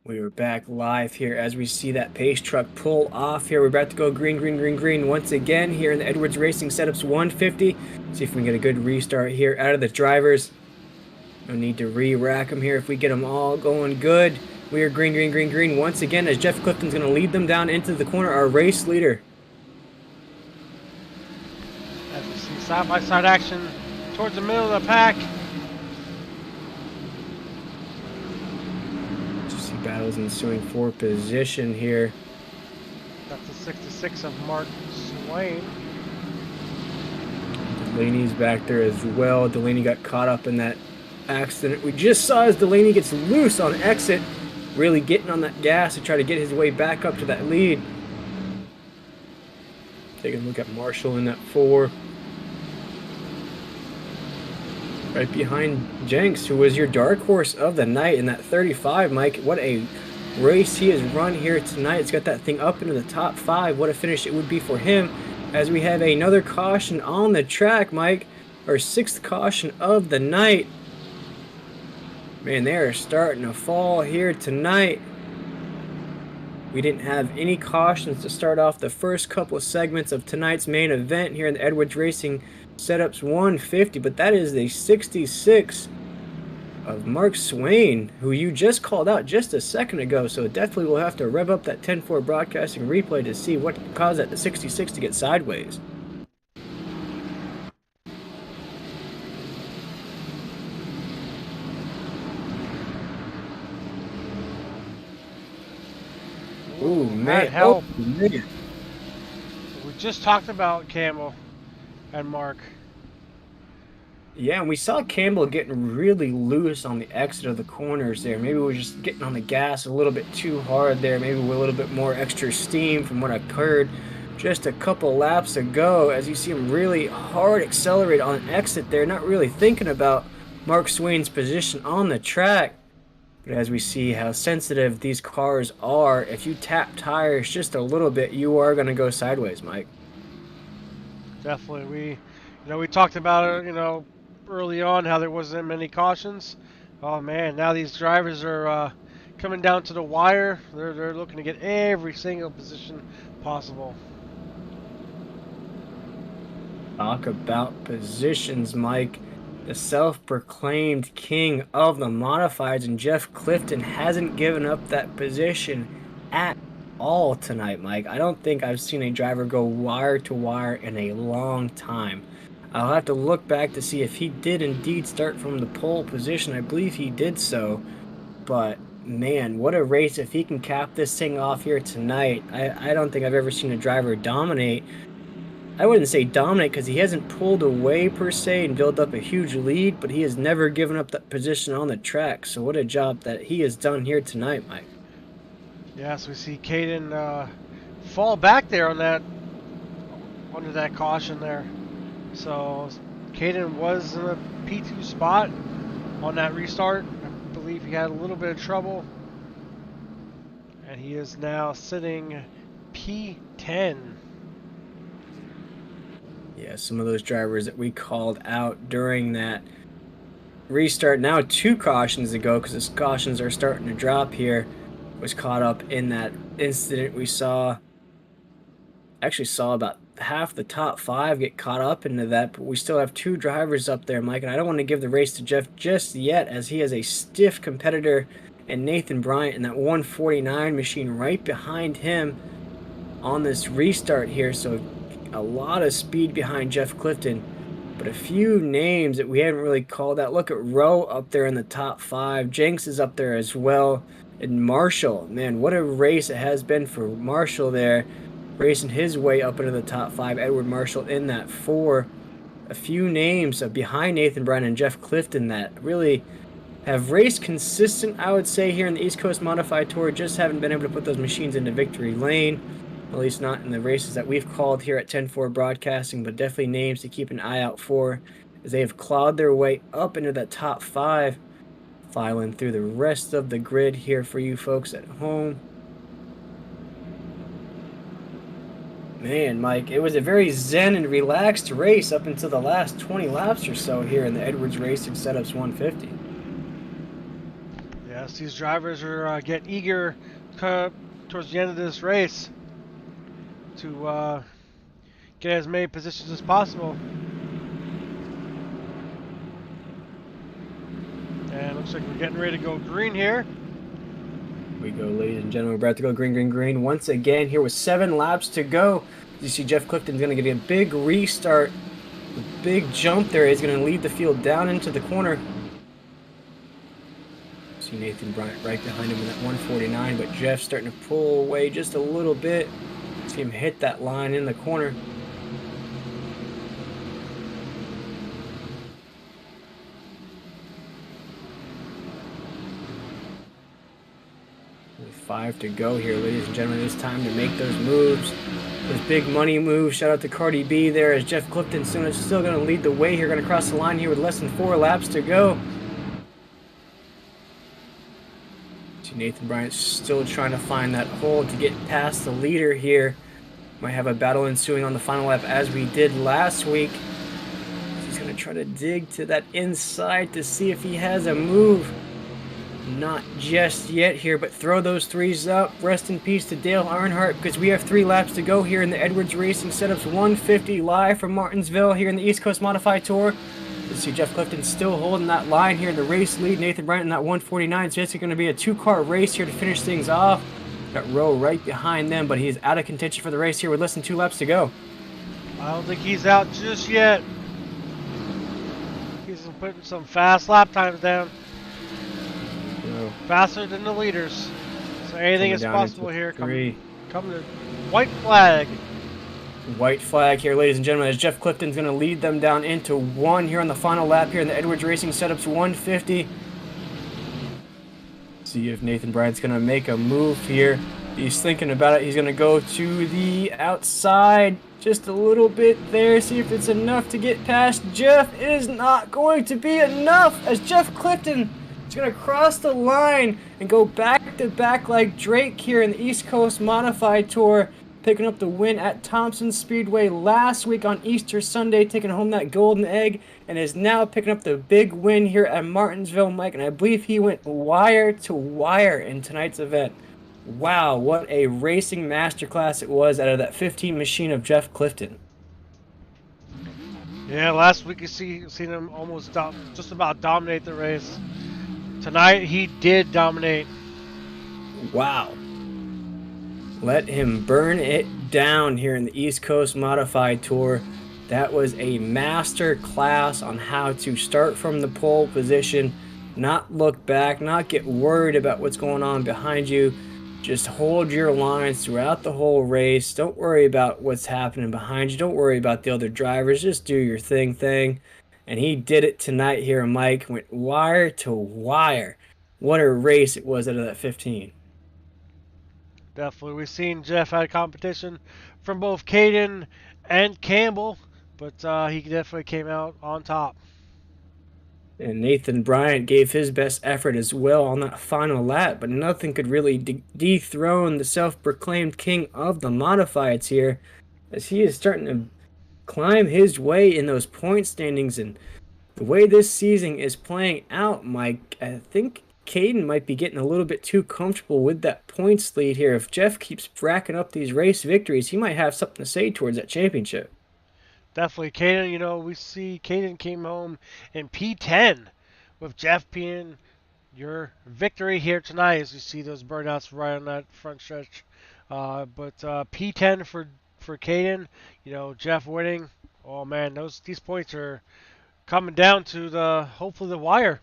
We are back live here as we see that pace truck pull off here. We're about to go green, green, green, green once again here in the Edwards Racing Setups 150. See if we can get a good restart here out of the drivers. No need to re-rack them here if we get them all going good. We are green, green, green, green once again as Jeff Clifton's going to lead them down into the corner, our race leader. As we see side-by-side action towards the middle of the pack. Battles ensuing for position here. That's the 66 of Mark Swain. Delaney's back there as well. Delaney got caught up in that accident we just saw as Delaney gets loose on exit, really getting on that gas to try to get his way back up to that lead. Taking a look at Marshall in that 4. Right behind Jenks, who was your dark horse of the night in that 35, Mike. What a race he has run here tonight. It's got that thing up into the top 5. What a finish it would be for him as we have another caution on the track, Mike. Our 6th caution of the night. Man, they are starting to fall here tonight. We didn't have any cautions to start off the first couple of segments of tonight's main event here in the Edwards Racing Setups 150, but that is the 66 of Mark Swain, who you just called out just a second ago, so definitely we'll have to rev up that 10-4 broadcasting replay to see what caused that 66 to get sideways. Ooh, man. Help. Oh, man. We just talked about Campbell and Mark. Yeah, and we saw Campbell getting really loose on the exit of the corners there. Maybe we're just getting on the gas a little bit too hard there. Maybe with a little bit more extra steam from what I've heard just a couple laps ago. As you see him really hard accelerate on exit there, not really thinking about Mark Swain's position on the track. But as we see how sensitive these cars are, if you tap tires just a little bit, you are going to go sideways, Mike. Definitely. We talked about it, early on how there wasn't many cautions. Oh man, now these drivers are coming down to the wire. They're looking to get every single position possible. Talk about positions, Mike. The self-proclaimed king of the modifieds, and Jeff Clifton hasn't given up that position at all tonight, Mike. I don't think I've seen a driver go wire to wire in a long time. I'll have to look back to see if he did indeed start from the pole position. I believe he did so, but man, what a race if he can cap this thing off here tonight. I don't think I've ever seen a driver dominate. I wouldn't say dominate because he hasn't pulled away per se and built up a huge lead, but he has never given up that position on the track. So what a job that he has done here tonight, Mike. Yes, we see Caden fall back there on that under that caution there. So Caden was in a P2 spot on that restart. I believe he had a little bit of trouble, and he is now sitting P10. Yeah, some of those drivers that we called out during that restart, now 2 cautions ago, because the cautions are starting to drop here, was caught up in that incident we saw. Actually saw about half the top 5 get caught up into that, but we still have 2 drivers up there, Mike, and I don't want to give the race to Jeff just yet, as he has a stiff competitor and Nathan Bryant in that 149 machine right behind him on this restart here. So a lot of speed behind Jeff Clifton, but a few names that we haven't really called out. Look at Rowe up there in the top 5. Jenks is up there as well. And Marshall, man, what a race it has been for Marshall there, racing his way up into the top 5. Edward Marshall in that 4. A few names behind Nathan Bryan and Jeff Clifton that really have raced consistent, I would say, here in the East Coast Modified Tour. Just haven't been able to put those machines into victory lane, at least not in the races that we've called here at 10-4 Broadcasting, but definitely names to keep an eye out for, as they have clawed their way up into that top 5, filing through the rest of the grid here for you folks at home. Man, Mike, it was a very zen and relaxed race up until the last 20 laps or so here in the Edwards Racing Setups 150. Yes, these drivers are getting eager towards the end of this race to get as many positions as possible. And it looks like we're getting ready to go green here. We go, ladies and gentlemen. We're about to go green, green, green once again here with 7 laps to go. You see Jeff Clifton's going to get a big restart. The big jump there is going to lead the field down into the corner. See Nathan Bryant right behind him in that 149, but Jeff's starting to pull away just a little bit. See him hit that line in the corner. With 5 to go here, ladies and gentlemen. It's time to make those moves. Those big money moves. Shout out to Cardi B there, as Jeff Clifton still going to lead the way here. Going to cross the line here with less than 4 laps to go. See Nathan Bryant still trying to find that hole to get past the leader here. Might have a battle ensuing on the final lap as we did last week. He's going to try to dig to that inside to see if he has a move. Not just yet here, but throw those 3s up. Rest in peace to Dale Earnhardt, because we have 3 laps to go here in the Edwards Racing Setups 150 live from Martinsville here in the East Coast Modified Tour. You see Jeff Clifton still holding that line here in the race lead. Nathan Bryant in that 149. So it's going to be a 2-car race here to finish things off. Got Rowe right behind them, but he's out of contention for the race here with less than 2 laps to go. I don't think he's out just yet. He's putting some fast lap times down. Faster than the leaders. So anything is possible here. Come to white flag. White flag here, ladies and gentlemen, as Jeff Clifton's going to lead them down into 1 here on the final lap here in the Edwards Racing Setups 150. See if Nathan Bryant's going to make a move here. He's thinking about it. He's going to go to the outside just a little bit there. See if it's enough to get past Jeff. It is not going to be enough, as Jeff Clifton is going to cross the line and go back to back like Drake here in the East Coast Modified Tour, picking up the win at Thompson Speedway last week on Easter Sunday, taking home that golden egg, and is now picking up the big win here at Martinsville, Mike. And I believe he went wire to wire in tonight's event. Wow, what a racing masterclass it was out of that 15 machine of Jeff Clifton. Yeah, last week you seen him almost just about dominate the race. Tonight he did dominate. Wow. Let him burn it down here in the East Coast Modified Tour. That was a master class on how to start from the pole position, not look back, not get worried about what's going on behind you. Just hold your lines throughout the whole race. Don't worry about what's happening behind you. Don't worry about the other drivers. Just do your thing. And he did it tonight here. Mike went wire to wire. What a race it was out of that 15. Definitely, we've seen Jeff had competition from both Caden and Campbell, but he definitely came out on top. And Nathan Bryant gave his best effort as well on that final lap, but nothing could really dethrone the self-proclaimed king of the modifieds here, as he is starting to climb his way in those point standings. And the way this season is playing out, Mike, I think Caden might be getting a little bit too comfortable with that points lead here. If Jeff keeps racking up these race victories, he might have something to say towards that championship. Definitely, Caden. We see Caden came home in P10 with Jeff being your victory here tonight, as you see those burnouts right on that front stretch. But P10 for Caden. Jeff winning. Oh man, these points are coming down to the hopefully the wire.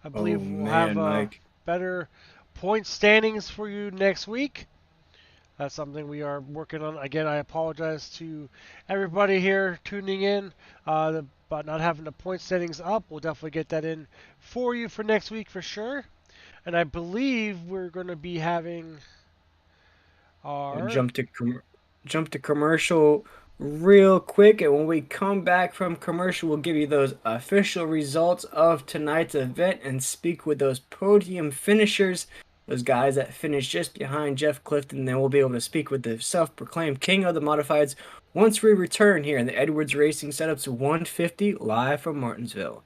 I Oh believe we'll have man, Mike. better point standings for you next week. That's something we are working on. Again, I apologize to everybody here tuning in about not having the point standings up. We'll definitely get that in for you for next week for sure. And I believe we're going to be having We'll our jump to commercial real quick, and when we come back from commercial, we'll give you those official results of tonight's event and speak with those podium finishers, those guys that finished just behind Jeff Clifton. Then we'll be able to speak with the self-proclaimed king of the modifieds once we return here in the Edwards Racing Setups 150 live from Martinsville.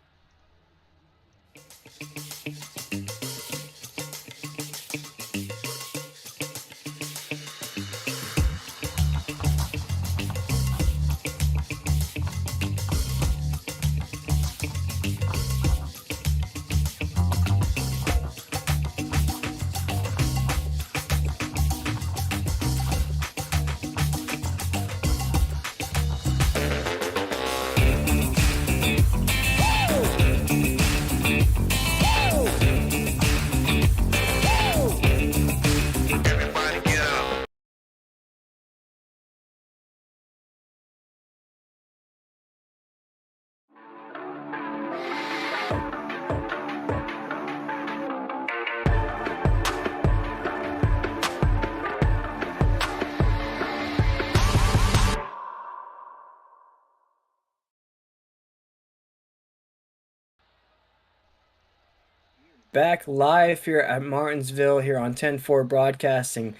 Back live here at Martinsville here on 10-4 Broadcasting.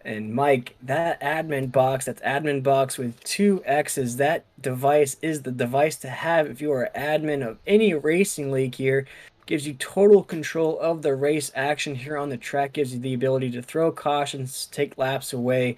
And Mike, that admin box, that's admin box with two X's. That device is the device to have if you are admin of any racing league here. Gives you total control of the race action here on the track. Gives you the ability to throw cautions, take laps away.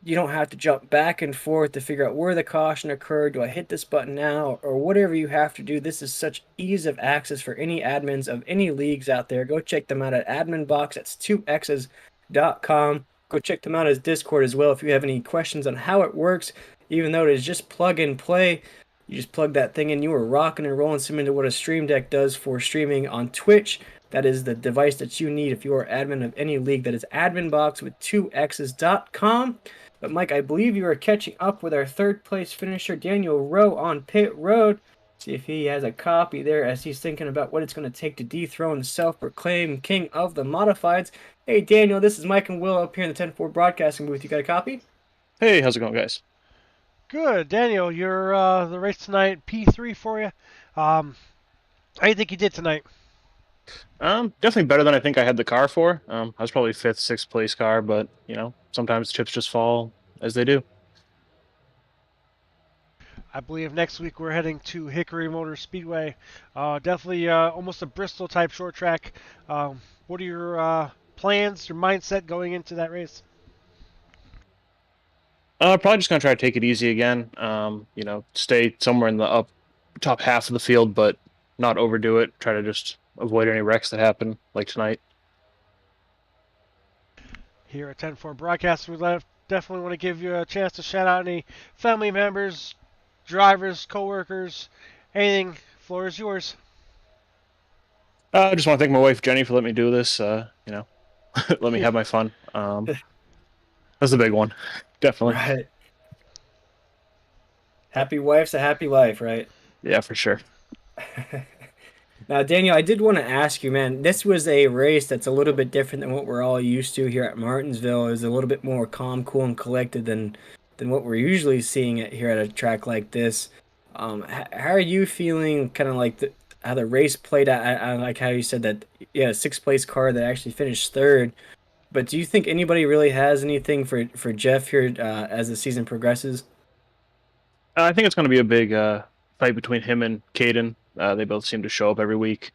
You don't have to jump back and forth to figure out where the caution occurred. Do I hit this button now? Or whatever you have to do. This is such ease of access for any admins of any leagues out there. Go check them out at adminbox. That's 2x's.com. Go check them out as Discord as well if you have any questions on how it works. Even though it is just plug and play, you just plug that thing in. You are rocking and rolling similar to what a Stream Deck does for streaming on Twitch. That is the device that you need if you are admin of any league. That is adminbox with 2x's.com. But Mike, I believe you are catching up with our third place finisher, Daniel Rowe, on pit road. See if he has a copy there as he's thinking about what it's going to take to dethrone the self-proclaimed king of the modifieds. Hey, Daniel, this is Mike and Will up here in the 10-4 broadcasting booth. You got a copy? Hey, how's it going, guys? good Daniel. You're the race tonight P3 for you. How do you think you did tonight? Definitely better than I think I had the car for. I was probably fifth, sixth place car, but sometimes chips just fall as they do. I believe next week we're heading to Hickory Motor Speedway. Definitely almost a Bristol type short track. What are your plans, your mindset going into that race? Probably just gonna try to take it easy again. Stay somewhere in the top half of the field, but not overdo it. Try to just avoid any wrecks that happen like tonight. Here at 10-4 Broadcast, definitely want to give you a chance to shout out any family members, drivers, coworkers, anything. Floor is yours. I just want to thank my wife Jenny for letting me do this. Let me have my fun. That's the big one, definitely. Right. Happy wife's a happy life, right? Yeah, for sure. Now, Daniel, I did want to ask you, man, this was a race that's a little bit different than what we're all used to here at Martinsville. It was a little bit more calm, cool, and collected than what we're usually seeing here at a track like this. How are you feeling, kind of like how the race played out? I like how you said that, yeah, sixth place car that actually finished third. But do you think anybody really has anything for Jeff here as the season progresses? I think it's going to be a big fight between him and Caden. They both seem to show up every week.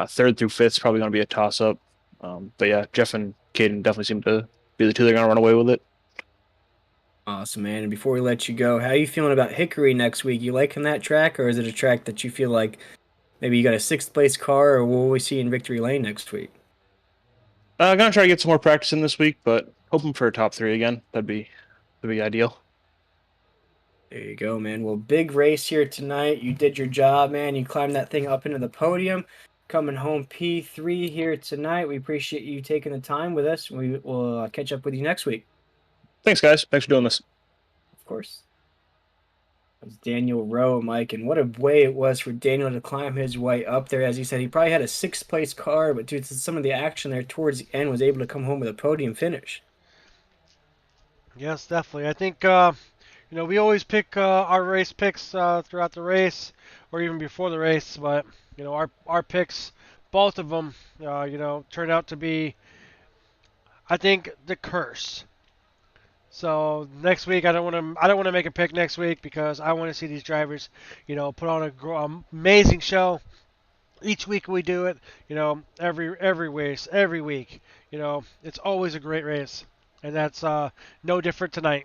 Third through fifth is probably going to be a toss-up. But yeah, Jeff and Caden definitely seem to be the two that are going to run away with it. Awesome, man. And before we let you go, how are you feeling about Hickory next week? You liking that track, or is it a track that you feel like maybe you got a sixth place car, or will we see in Victory Lane next week? I'm going to try to get some more practice in this week, but hoping for a top three again. That'd be ideal. There you go, man. Well, big race here tonight. You did your job, man. You climbed that thing up into the podium. Coming home P3 here tonight. We appreciate you taking the time with us. We will catch up with you next week. Thanks, guys. Thanks for doing this. Of course. That was Daniel Rowe, Mike, and what a way it was for Daniel to climb his way up there. As he said, he probably had a sixth place car, but due to some of the action there towards the end, was able to come home with a podium finish. Yes, definitely. I think we always pick our race picks throughout the race or even before the race, but our picks, both of them, turned out to be, I think, the curse. So next week, I don't want to make a pick next week because I want to see these drivers, put on a amazing show. Each week we do it, every race, every week, it's always a great race, and that's no different tonight.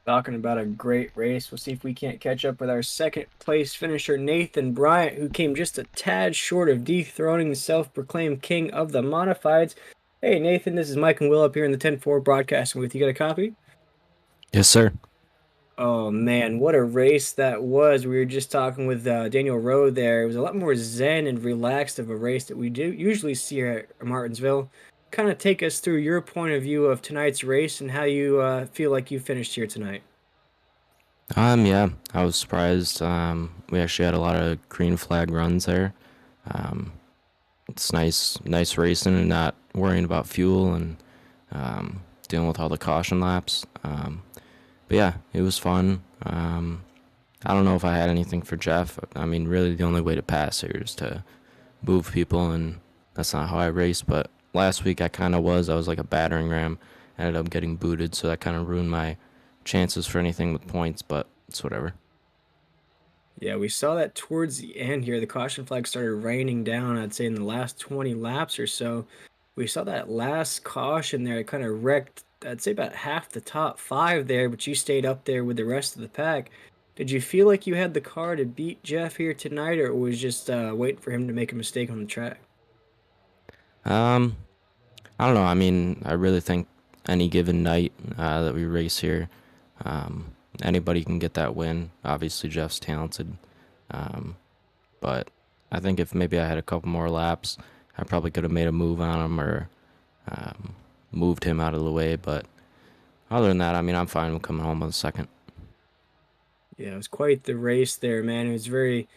Talking about a great race, we'll see if we can't catch up with our second place finisher, Nathan Bryant, who came just a tad short of dethroning the self-proclaimed king of the modifieds. Hey, Nathan, this is Mike and Will up here in the 10-4 broadcasting with you. Got a copy? Yes, sir. Oh, man, what a race that was. We were just talking with Daniel Rowe there. It was a lot more zen and relaxed of a race that we do usually see here at Martinsville. Kind of take us through your point of view of tonight's race and how you feel like you finished here tonight. Yeah, I was surprised. We actually had a lot of green flag runs there. It's nice racing and not worrying about fuel and dealing with all the caution laps. But yeah, it was fun. I don't know if I had anything for Jeff. I mean, really the only way to pass here is to move people, and that's not how I race, but last week I was like a battering ram, ended up getting booted, so that kind of ruined my chances for anything with points, but it's whatever. Yeah, we saw that towards the end here. The caution flag started raining down, I'd say, in the last 20 laps or so. We saw that last caution there. It kind of wrecked, I'd say, about half the top five there, but you stayed up there with the rest of the pack. Did you feel like you had the car to beat Jeff here tonight, or was just waiting for him to make a mistake on the track? I don't know. I mean, I really think any given night that we race here, anybody can get that win. Obviously, Jeff's talented. But I think if maybe I had a couple more laps, I probably could have made a move on him or moved him out of the way. But other than that, I mean, I'm fine with coming home with a second. Yeah, it was quite the race there, man. It was very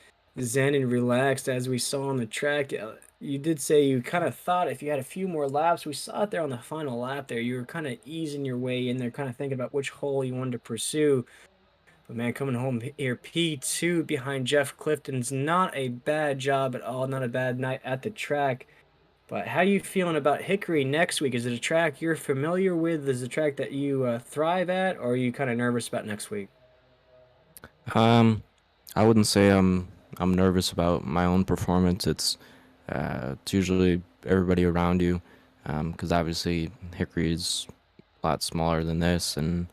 zen and relaxed as we saw on the track. You did say you kind of thought if you had a few more laps, we saw it there on the final lap there. You were kind of easing your way in there, kind of thinking about which hole you wanted to pursue. But man, coming home here, P2 behind Jeff Clifton's not a bad job at all, not a bad night at the track. But how you feeling about Hickory next week? Is it a track you're familiar with? Is it a track that you thrive at, or are you kind of nervous about next week? I wouldn't say I'm nervous about my own performance. It's usually everybody around you, because obviously Hickory is lot smaller than this, and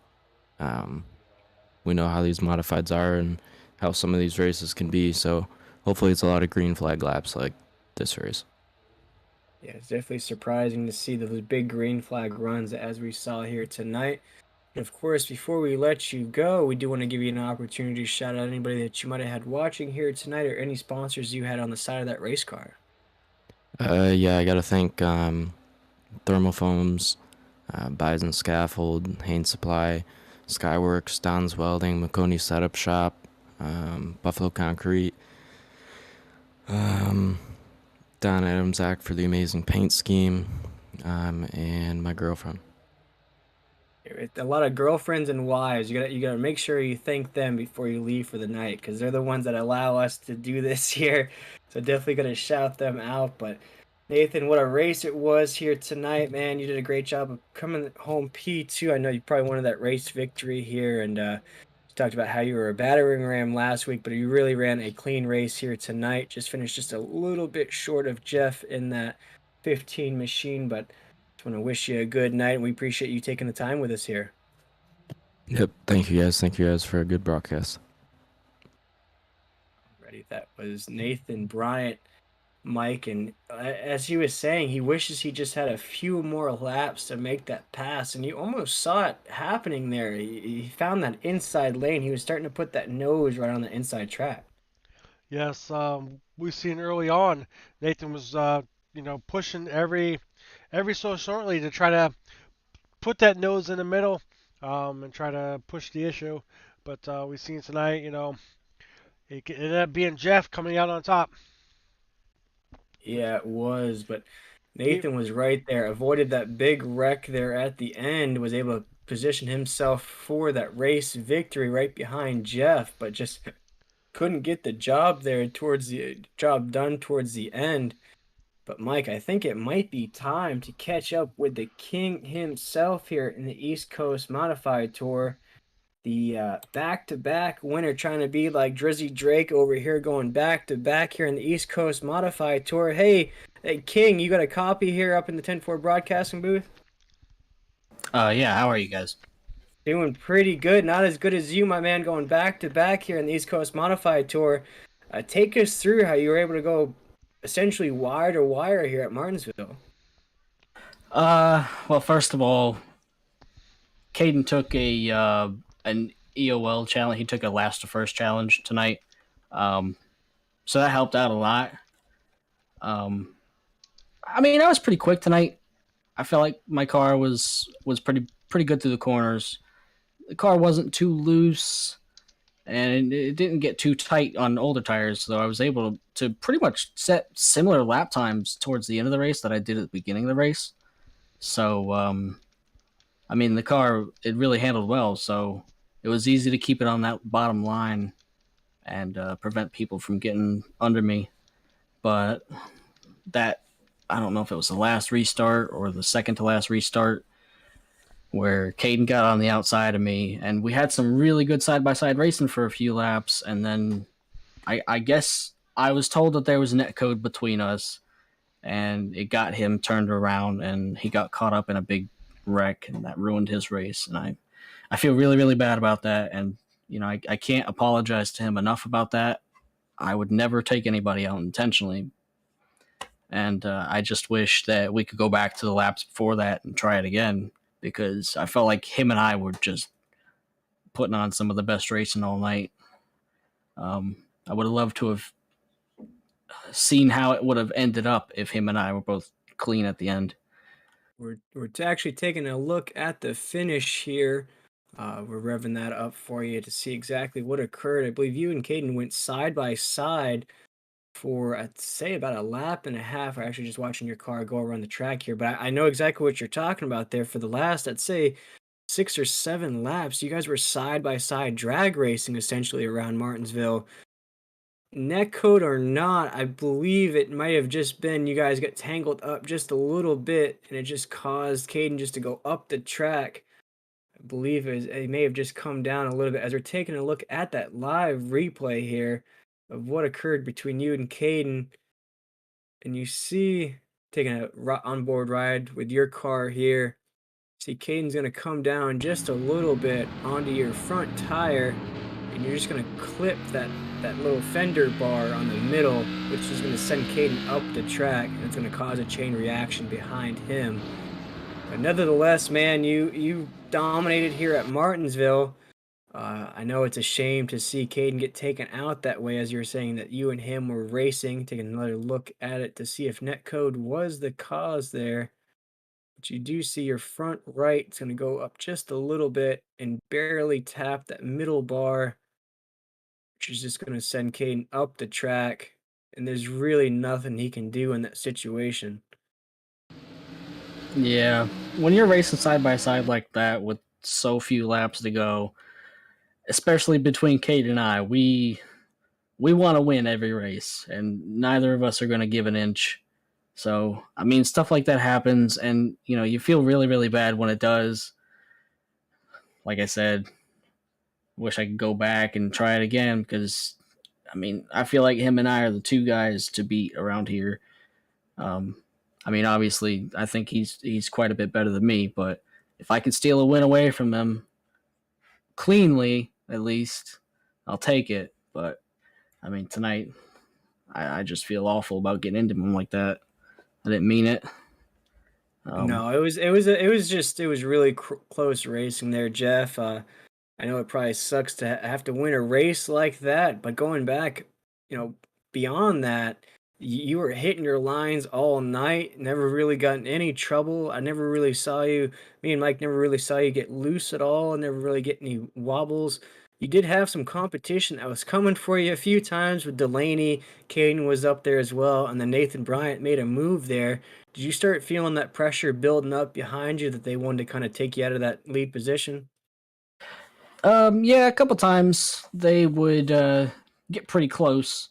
we know how these modifieds are and how some of these races can be. So hopefully it's a lot of green flag laps like this race. Yeah, it's definitely surprising to see those big green flag runs as we saw here tonight. And of course, before we let you go, we do want to give you an opportunity to shout out anybody that you might have had watching here tonight or any sponsors you had on the side of that race car. Yeah, I got to thank Thermofoams, Bison Scaffold, Hain Supply, Skyworks, Don's Welding, McConey Setup Shop, Buffalo Concrete, Don Adamsack for the amazing paint scheme, and my girlfriend. A lot of girlfriends and wives. You gotta make sure you thank them before you leave for the night, because they're the ones that allow us to do this here. So definitely gonna shout them out. But Nathan, what a race it was here tonight, man. You did a great job of coming home P2. I know you probably wanted that race victory here, and you talked about how you were a battering ram last week, but you really ran a clean race here tonight. Just finished just a little bit short of Jeff in that 15 machine, but just want to wish you a good night, and we appreciate you taking the time with us here. Yep, thank you guys. Thank you guys for a good broadcast. Ready? That was Nathan Bryant, Mike, and as he was saying, he wishes he just had a few more laps to make that pass, and you almost saw it happening there. He found that inside lane. He was starting to put that nose right on the inside track. Yes, we've seen early on Nathan was pushing every so shortly to try to put that nose in the middle and try to push the issue. But we've seen tonight, it ended up being Jeff coming out on top. Yeah, it was, but Nathan was right there, avoided that big wreck there at the end, was able to position himself for that race victory right behind Jeff, but just couldn't get the job there towards the job done towards the end. But Mike, I think it might be time to catch up with the king himself here in the East Coast Modified Tour. The back-to-back winner, trying to be like Drizzy Drake over here, going back-to-back here in the East Coast Modified Tour. Hey, King, you got a copy here up in the 10-4 broadcasting booth? Yeah, how are you guys? Doing pretty good. Not as good as you, my man, going back-to-back here in the East Coast Modified Tour. Take us through how you were able to go essentially wire to wire here at Martinsville. Well, first of all, Caden took an EOL challenge. He took a last to first challenge tonight, so that helped out a lot. I mean, I was pretty quick tonight. I felt like my car was pretty good through the corners. The car wasn't too loose, and it didn't get too tight on older tires, so I was able to pretty much set similar lap times towards the end of the race that I did at the beginning of the race. So, I mean, the car, it really handled well, so it was easy to keep it on that bottom line and prevent people from getting under me. But that, I don't know if it was the last restart or the second to last restart, where Caden got on the outside of me, and we had some really good side-by-side racing for a few laps, and then I guess I was told that there was net code between us, and it got him turned around, and he got caught up in a big wreck, and that ruined his race, and I feel really, really bad about that, and I can't apologize to him enough about that. I would never take anybody out intentionally, and I just wish that we could go back to the laps before that and try it again, because I felt like him and I were just putting on some of the best racing all night. I would have loved to have seen how it would have ended up if him and I were both clean at the end. We're actually taking a look at the finish here. We're revving that up for you to see exactly what occurred. I believe you and Caden went side by side for, I'd say, about a lap and a half. We're actually just watching your car go around the track here, but I know exactly what you're talking about there. For the last, I'd say, 6 or 7 laps, you guys were side by side drag racing essentially around Martinsville. Netcode or not, I believe it might have just been you guys got tangled up just a little bit, and it just caused Caden just to go up the track. I believe it may have just come down a little bit as we're taking a look at that live replay here of what occurred between you and Caden. And you see taking a onboard ride with your car here. See, Caden's going to come down just a little bit onto your front tire, and you're just going to clip that little fender bar on the middle, which is going to send Caden up the track, and it's going to cause a chain reaction behind him. But nevertheless, man, you dominated here at Martinsville. I know it's a shame to see Caden get taken out that way, as you were saying that you and him were racing. Taking another look at it to see if netcode was the cause there. But you do see your front right. It's going to go up just a little bit and barely tap that middle bar, which is just going to send Caden up the track. And there's really nothing he can do in that situation. Yeah, when you're racing side by side like that with so few laps to go, especially between Kate and I, we want to win every race, and neither of us are going to give an inch. So, I mean, stuff like that happens, and, you know, you feel really, really bad when it does. Like I said, wish I could go back and try it again because, I mean, I feel like him and I are the two guys to beat around here. I mean, obviously, I think he's quite a bit better than me, but if I can steal a win away from him cleanly, at least, I'll take it. But, I mean, tonight, I just feel awful about getting into him like that. I didn't mean it. No, it was really close racing there, Jeff. I know it probably sucks to have to win a race like that, but going back, beyond that, you were hitting your lines all night. Never really got in any trouble. I never really saw you. Me and Mike never really saw you get loose at all. Never really get any wobbles. You did have some competition that was coming for you a few times with Delaney. Caden was up there as well, and then Nathan Bryant made a move there. Did you start feeling that pressure building up behind you that they wanted to kind of take you out of that lead position? Yeah, a couple times they would get pretty close.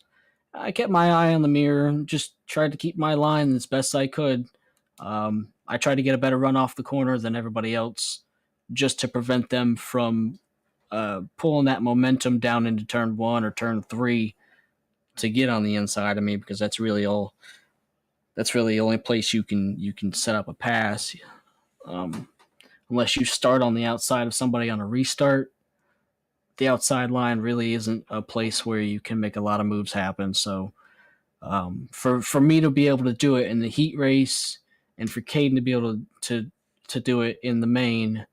I kept my eye on the mirror and just tried to keep my line as best I could. I tried to get a better run off the corner than everybody else just to prevent them from pulling that momentum down into turn 1 or turn 3 to get on the inside of me, because that's really the only place you can set up a pass. Unless you start on the outside of somebody on a restart, the outside line really isn't a place where you can make a lot of moves happen. So for me to be able to do it in the heat race, and for Caden to be able to do it in the main,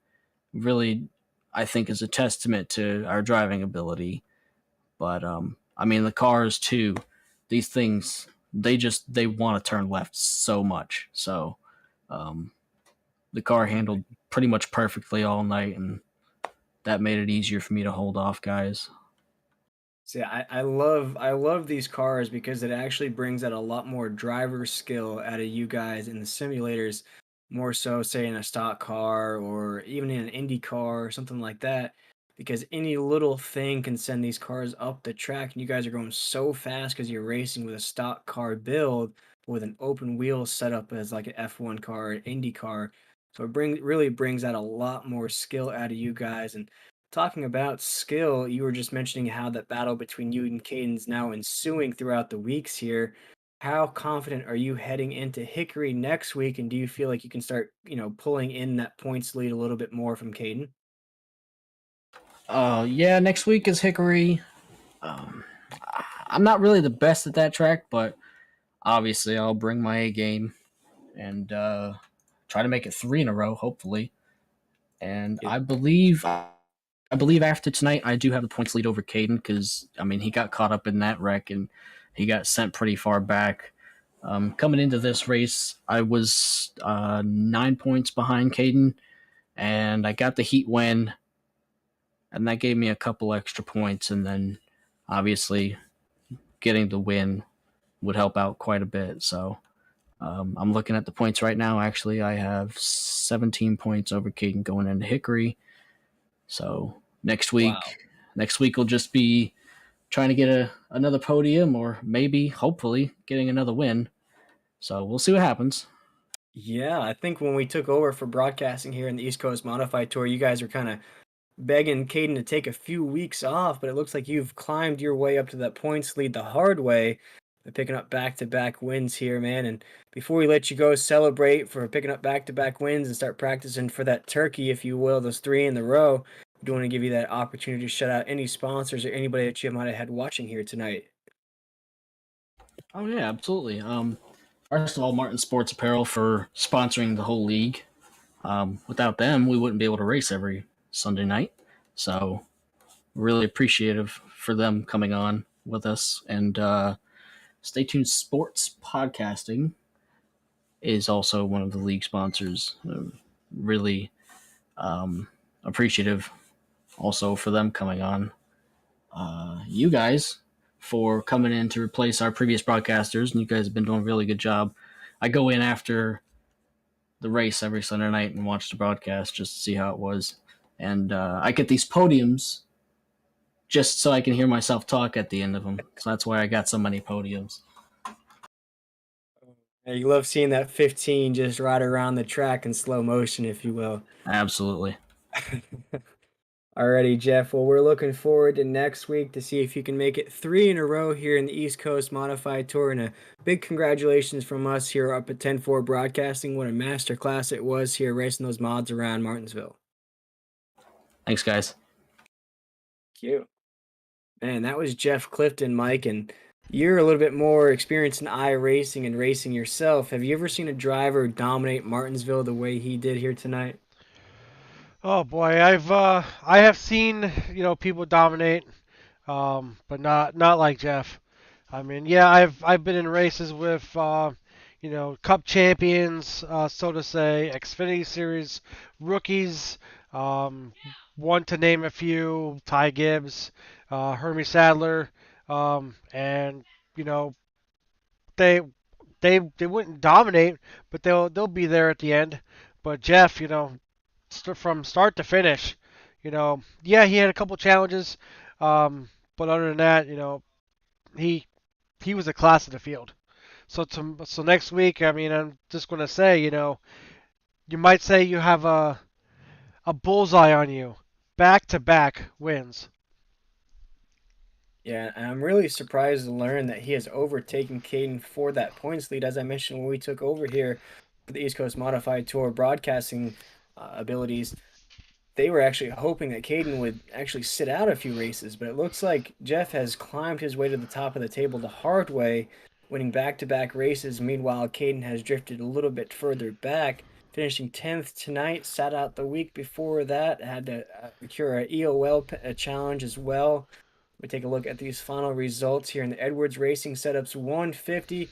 really, I think, is a testament to our driving ability. But I mean, the cars too, these things, they want to turn left so much. So the car handled pretty much perfectly all night, and that made it easier for me to hold off guys. See, I love these cars because it actually brings out a lot more driver skill out of you guys in the simulators, more so say in a stock car or even in an Indy car or something like that. Because any little thing can send these cars up the track, and you guys are going so fast because you're racing with a stock car build with an open wheel setup as like an F1 car, an Indy car. So it really brings out a lot more skill out of you guys. And talking about skill, you were just mentioning how that battle between you and Caden's now ensuing throughout the weeks here. How confident are you heading into Hickory next week, and do you feel like you can start, pulling in that points lead a little bit more from Caden? Yeah, next week is Hickory. I'm not really the best at that track, but obviously I'll bring my A game and try to make it 3 in a row, hopefully. And Yeah. I believe after tonight I do have the points lead over Caden, because I mean, he got caught up in that wreck and he got sent pretty far back. Coming into this race, I was 9 points behind Caden, and I got the heat win, and that gave me a couple extra points, and then obviously getting the win would help out quite a bit. So I'm looking at the points right now. Actually, I have 17 points over Caden going into Hickory. So next week will just be trying to get another podium, or maybe, hopefully, getting another win. So we'll see what happens. Yeah, I think when we took over for broadcasting here in the East Coast Modified Tour, you guys were kind of begging Caden to take a few weeks off, but it looks like you've climbed your way up to that points lead the hard way. picking up back-to-back wins here, man. And before we let you go, celebrate for picking up back-to-back wins and start practicing for that turkey, if you will, those 3 in the row. We do want to give you that opportunity to shout out any sponsors or anybody that you might have had watching here tonight. Oh yeah, absolutely. First of all, Martin Sports Apparel for sponsoring the whole league. Without them, we wouldn't be able to race every Sunday night. So really appreciative for them coming on with us. And Stay Tuned Sports Podcasting is also one of the league sponsors. Really appreciative also for them coming on. You guys for coming in to replace our previous broadcasters, and you guys have been doing a really good job. I go in after the race every Sunday night and watch the broadcast just to see how it was. And I get these podiums just so I can hear myself talk at the end of them. So that's why I got so many podiums. Yeah, you love seeing that 15 just ride around the track in slow motion, if you will. Absolutely. Alrighty, Jeff. Well, we're looking forward to next week to see if you can make it 3 in a row here in the East Coast Modified Tour. And a big congratulations from us here up at 10-4 Broadcasting. What a masterclass it was here racing those mods around Martinsville. Thanks, guys. Thank you. Man, that was Jeff Clifton, Mike, and you're a little bit more experienced in iRacing and racing yourself. Have you ever seen a driver dominate Martinsville the way he did here tonight? Oh boy, I have seen people dominate, but not like Jeff. I mean, yeah, I've been in races with Cup champions, so to say, Xfinity Series rookies. One to name a few: Ty Gibbs, Hermie Sadler, and you know they they wouldn't dominate, but they'll be there at the end. But Jeff, from start to finish, yeah, he had a couple challenges, but other than that, he he was a class of the field. So next week, I mean, I'm just gonna say, you might say you have a bullseye on you, back to back wins. Yeah, and I'm really surprised to learn that he has overtaken Caden for that points lead, as I mentioned when we took over here for the East Coast Modified Tour broadcasting abilities. They were actually hoping that Caden would actually sit out a few races, but it looks like Jeff has climbed his way to the top of the table the hard way, winning back-to-back races. Meanwhile, Caden has drifted a little bit further back, finishing 10th tonight, sat out the week before that, had to secure a EOL challenge as well. We take a look at these final results here in the Edwards Racing Setups 150. Of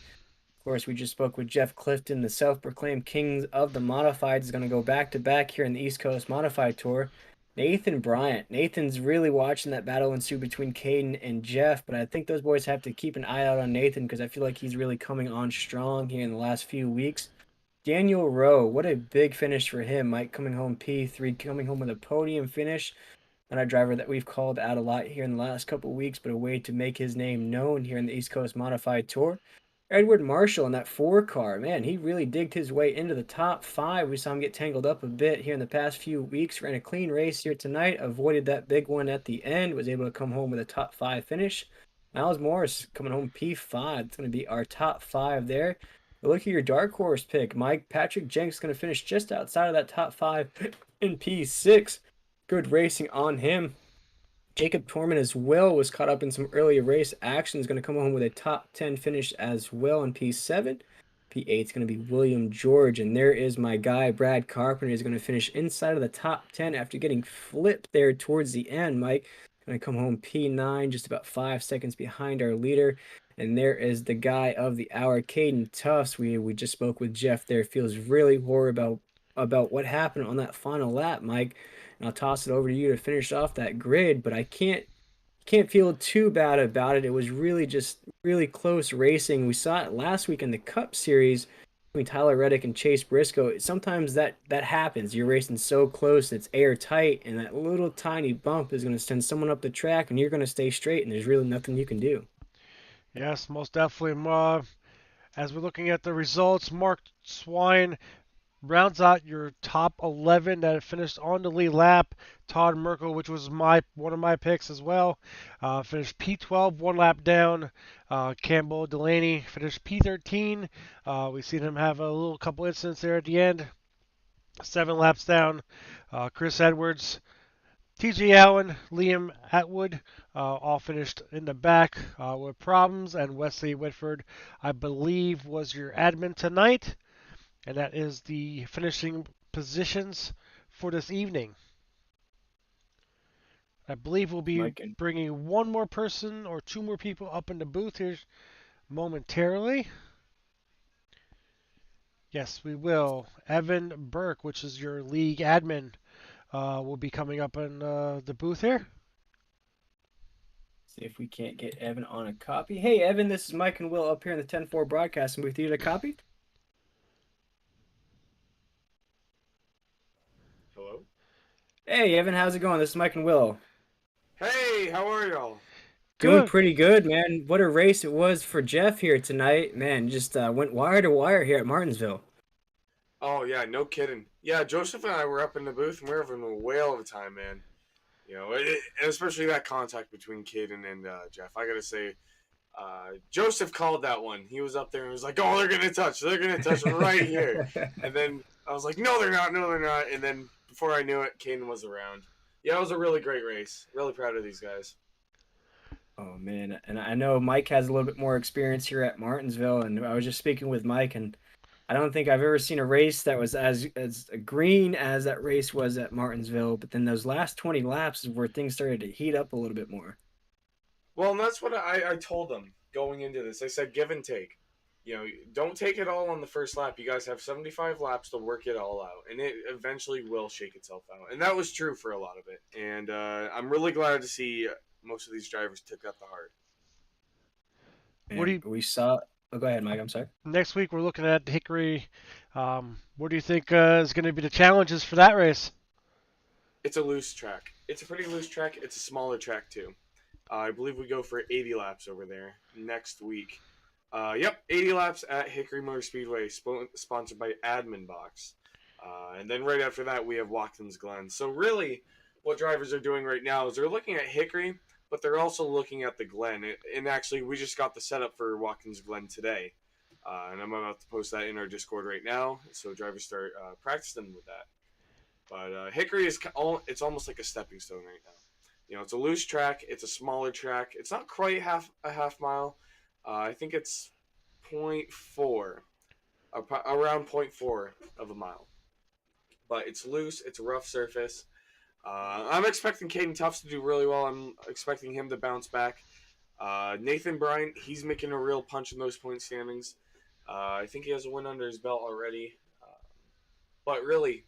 course, we just spoke with Jeff Clifton, the self-proclaimed king of the modifieds, is going to go back-to-back here in the East Coast Modified Tour. Nathan Bryant. Nathan's really watching that battle ensue between Caden and Jeff, but I think those boys have to keep an eye out on Nathan because I feel like he's really coming on strong here in the last few weeks. Daniel Rowe, what a big finish for him. Mike coming home P3, coming home with a podium finish. Not a driver that we've called out a lot here in the last couple of weeks, but a way to make his name known here in the East Coast Modified Tour. Edward Marshall in that 4 car, man, he really digged his way into the top 5. We saw him get tangled up a bit here in the past few weeks. Ran a clean race here tonight, avoided that big one at the end, was able to come home with a top 5 finish. Miles Morris coming home P5. It's going to be our top 5 there. But look at your dark horse pick, Mike. Patrick Jenks going to finish just outside of that top 5 in P6. Good racing on him. Jacob Tormund as well was caught up in some earlier race action. Is going to come home with a top 10 finish as well in P7. P8 is going to be William George. And there is my guy, Brad Carpenter. Is going to finish inside of the top 10 after getting flipped there towards the end, Mike. Going to come home P9, just about 5 seconds behind our leader. And there is the guy of the hour, Caden Tufts. We just spoke with Jeff there. Feels really worried about what happened on that final lap, Mike. And I'll toss it over to you to finish off that grid, but I can't feel too bad about it. It was really close racing. We saw it last week in the Cup Series between Tyler Reddick and Chase Briscoe. Sometimes that happens. You're racing so close, it's airtight, and that little tiny bump is going to send someone up the track, and you're going to stay straight, and there's really nothing you can do. Yes, most definitely. As we're looking at the results, Mark Swine rounds out your top 11 that finished on the lead lap. Todd Merkel, which was one of my picks as well, finished P12, one lap down. Campbell Delaney finished P13. We've seen him have a little couple incidents there at the end. 7 laps down. Chris Edwards, TJ Allen, Liam Atwood, all finished in the back with problems, and Wesley Whitford, I believe, was your admin tonight. And that is the finishing positions for this evening. I believe we'll be bringing one more person or two more people up in the booth here momentarily. Yes, we will. Evan Burke, which is your league admin, will be coming up in the booth here. See if we can't get Evan on a copy. Hey, Evan, this is Mike and Will up here in the 10-4 broadcasting booth. You need a copy? Hello? Hey, Evan, how's it going? This is Mike and Will. Hey, how are y'all? Doing Good. pretty good, man. What a race it was for Jeff here tonight. Man, just went wire to wire here at Martinsville. Oh, yeah, no kidding. Yeah, Joseph and I were up in the booth, and we were having a whale of a time, man. You know, and especially that contact between Caden and Jeff. I got to say, Joseph called that one. He was up there and was like, oh, they're going to touch. They're going to touch right here. And then I was like, no, they're not. No, they're not. And then before I knew it, Caden was around. Yeah, it was a really great race. Really proud of these guys. Oh, man. And I know Mike has a little bit more experience here at Martinsville, and I was just speaking with Mike, and I don't think I've ever seen a race that was as green as that race was at Martinsville, but then those last 20 laps is where things started to heat up a little bit more. Well, and that's what I told them going into this. I said, give and take. You know, don't take it all on the first lap. You guys have 75 laps to work it all out, and it eventually will shake itself out. And that was true for a lot of it. And I'm really glad to see most of these drivers took that to heart. We saw... Oh, go ahead, Mike. I'm sorry. Next week we're looking at Hickory. What do you think is going to be the challenges for that race? It's a loose track. It's a pretty loose track. It's a smaller track, too. I believe we go for 80 laps over there next week. 80 laps at Hickory Motor Speedway, sponsored by Admin Box. And then right after that, we have Watkins Glen. So really, what drivers are doing right now is they're looking at Hickory, but they're also looking at the Glen. And actually, we just got the setup for Watkins Glen today. And I'm about to post that in our Discord right now, so drivers start practicing with that. But Hickory it's almost like a stepping stone right now. You know, it's a loose track. It's a smaller track. It's not quite a half mile. I think it's 0.4, around 0.4 of a mile. But it's loose. It's a rough surface. I'm expecting Caden Tufts to do really well. I'm expecting him to bounce back. Nathan Bryant, he's making a real punch in those point standings. I think he has a win under his belt already. But really,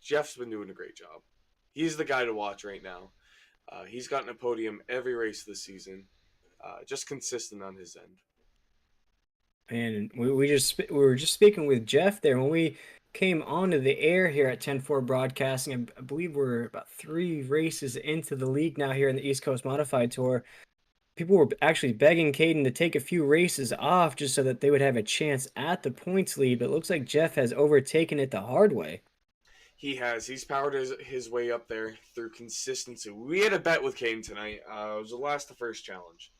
Jeff's been doing a great job. He's the guy to watch right now. He's gotten a podium every race this season. Just consistent on his end. And we were just speaking with Jeff there when we came onto the air here at 10-4 Broadcasting. I believe we're about 3 races into the league now here in the East Coast Modified Tour. People were actually begging Caden to take a few races off just so that they would have a chance at the points lead. But it looks like Jeff has overtaken it the hard way. He has. He's powered his way up there through consistency. We had a bet with Caden tonight. It was the last to first challenge.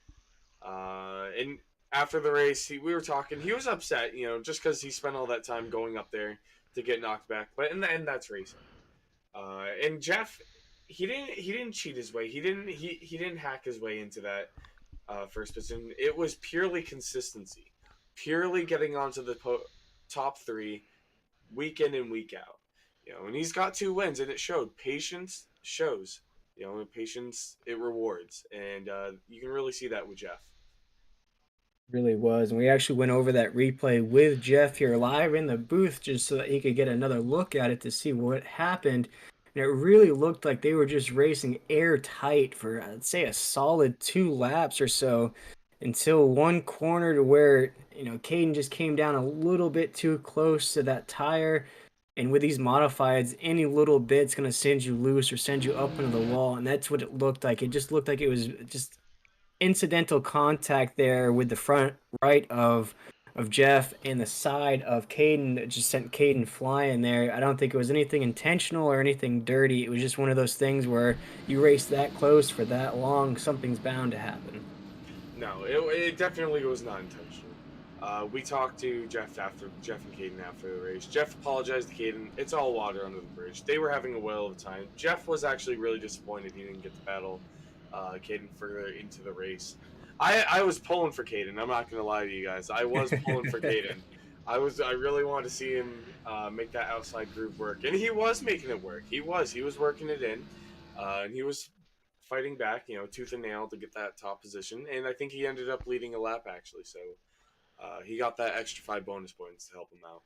And after the race, we were talking. He was upset, just because he spent all that time going up there to get knocked back. But in the end, that's racing. And Jeff, he didn't cheat his way. He didn't hack his way into that first position. It was purely consistency, purely getting onto the top 3 week in and week out. And he's got 2 wins, and it showed. Patience shows. Patience, it rewards. And you can really see that with Jeff. Really was. And we actually went over that replay with Jeff here live in the booth just so that he could get another look at it to see what happened. And it really looked like they were just racing airtight for, I'd say, a solid 2 laps or so until one corner to where, Caden just came down a little bit too close to that tire. And with these modifieds, any little bit's going to send you loose or send you up into the wall. And that's what it looked like. It just looked like it was just incidental contact there with the front right of of Jeff and the side of Caden that just sent Caden flying there. I don't think it was anything intentional or anything dirty. It was just one of those things where you race that close for that long, something's bound to happen. No, it definitely was not intentional. We talked to Jeff and Caden after the race. Jeff apologized to Caden. It's all water under the bridge. They were having a whale of a time. Jeff was actually really disappointed he didn't get to battle Caden further into the race. I was pulling for Caden. I'm not going to lie to you guys. I was pulling for Caden. I really wanted to see him make that outside groove work, and he was making it work. He was working it in, and he was fighting back, tooth and nail to get that top position. And I think he ended up leading a lap actually. So he got that extra 5 bonus points to help him out.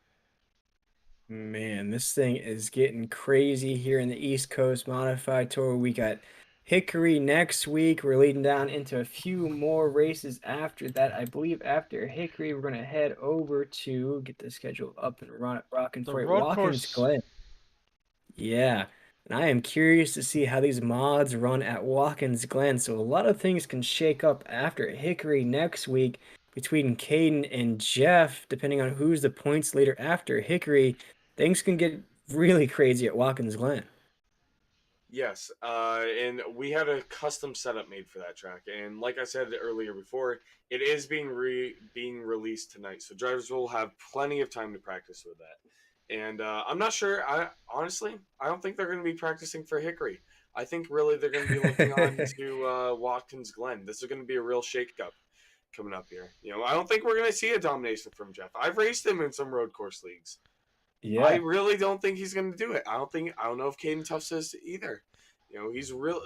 Man, this thing is getting crazy here in the East Coast Modified Tour. We got Hickory next week. We're leading down into a few more races after that. I believe after Hickory, we're going to head over to get the schedule up and rocking The for it. road Watkins course. Glen. Yeah, and I am curious to see how these mods run at Watkins Glen. So a lot of things can shake up after Hickory next week between Caden and Jeff, depending on who's the points leader after Hickory. Things can get really crazy at Watkins Glen. Yes, and we had a custom setup made for that track, and like I said earlier before, it is being released tonight, so drivers will have plenty of time to practice with that. And I'm not sure. I don't think they're going to be practicing for Hickory. I think really they're going to be looking on to Watkins Glen. This is going to be a real shakeup coming up here. I don't think we're going to see a domination from Jeff. I've raced him in some road course leagues. Yeah, I really don't think he's going to do it. I don't know if Caden Tufts is either.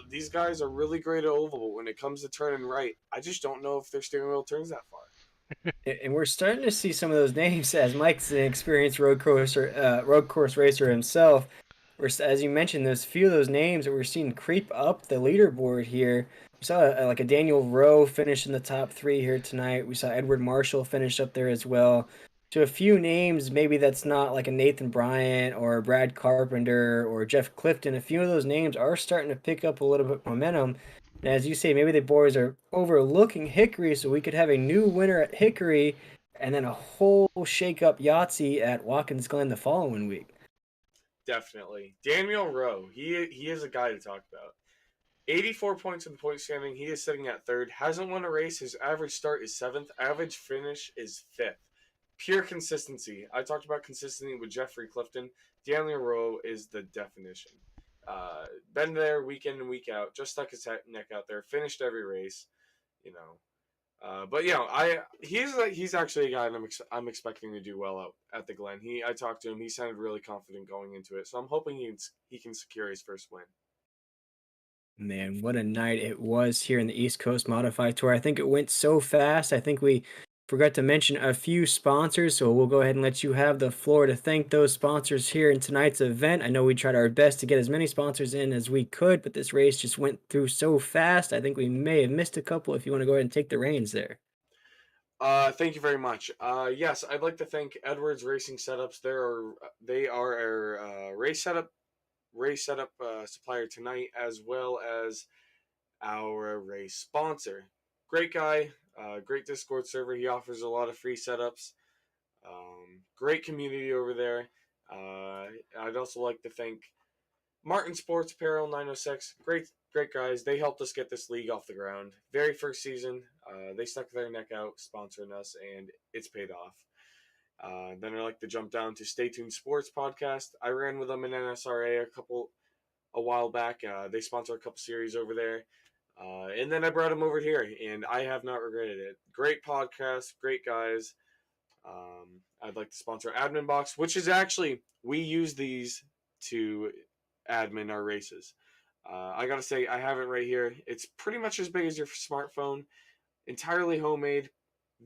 These guys are really great at oval, but when it comes to turning right, I just don't know if their steering wheel turns that far. and we're starting to see some of those names as Mike's an experienced road course racer himself. As you mentioned, there's a few of those names that we're seeing creep up the leaderboard here. We saw like a Daniel Rowe finish in the top 3 here tonight. We saw Edward Marshall finish up there as well. So a few names, maybe that's not like a Nathan Bryant or a Brad Carpenter or Jeff Clifton. A few of those names are starting to pick up a little bit of momentum. And as you say, maybe the boys are overlooking Hickory, so we could have a new winner at Hickory and then a whole shake-up Yahtzee at Watkins Glen the following week. Definitely. Daniel Rowe, he is a guy to talk about. 84 points in the point standing. He is sitting at 3rd. Hasn't won a race. His average start is 7th. Average finish is 5th. Pure consistency. I talked about consistency with Jeffrey Clifton. Daniel Rowe is the definition. Been there week in and week out. Just stuck his neck out there. Finished every race. But he's actually a guy I'm expecting to do well out at the Glen. I talked to him. He sounded really confident going into it. So I'm hoping he can secure his first win. Man, what a night it was here in the East Coast Modified Tour. I think it went so fast. I think we forgot to mention a few sponsors, so we'll go ahead and let you have the floor to thank those sponsors here in tonight's event. I know we tried our best to get as many sponsors in as we could, but this race just went through so fast. I think we may have missed a couple. If you want to go ahead and take the reins there. Thank you very much. Yes, I'd like to thank Edwards Racing Setups. They are our race setup supplier tonight, as well as our race sponsor. Great guy, great Discord server. He offers a lot of free setups. Great community over there. I'd also like to thank Martin Sports Apparel 906. Great guys. They helped us get this league off the ground. Very first season, they stuck their neck out sponsoring us, and it's paid off. Then I like to jump down to Stay Tuned Sports Podcast. I ran with them in NSRA a while back. They sponsor a couple series over there. And then I brought them over here, and I have not regretted it. Great podcast, great guys. I'd like to sponsor Admin Box, which is actually, we use these to admin our races. I gotta say, I have it right here. It's pretty much as big as your smartphone. Entirely homemade,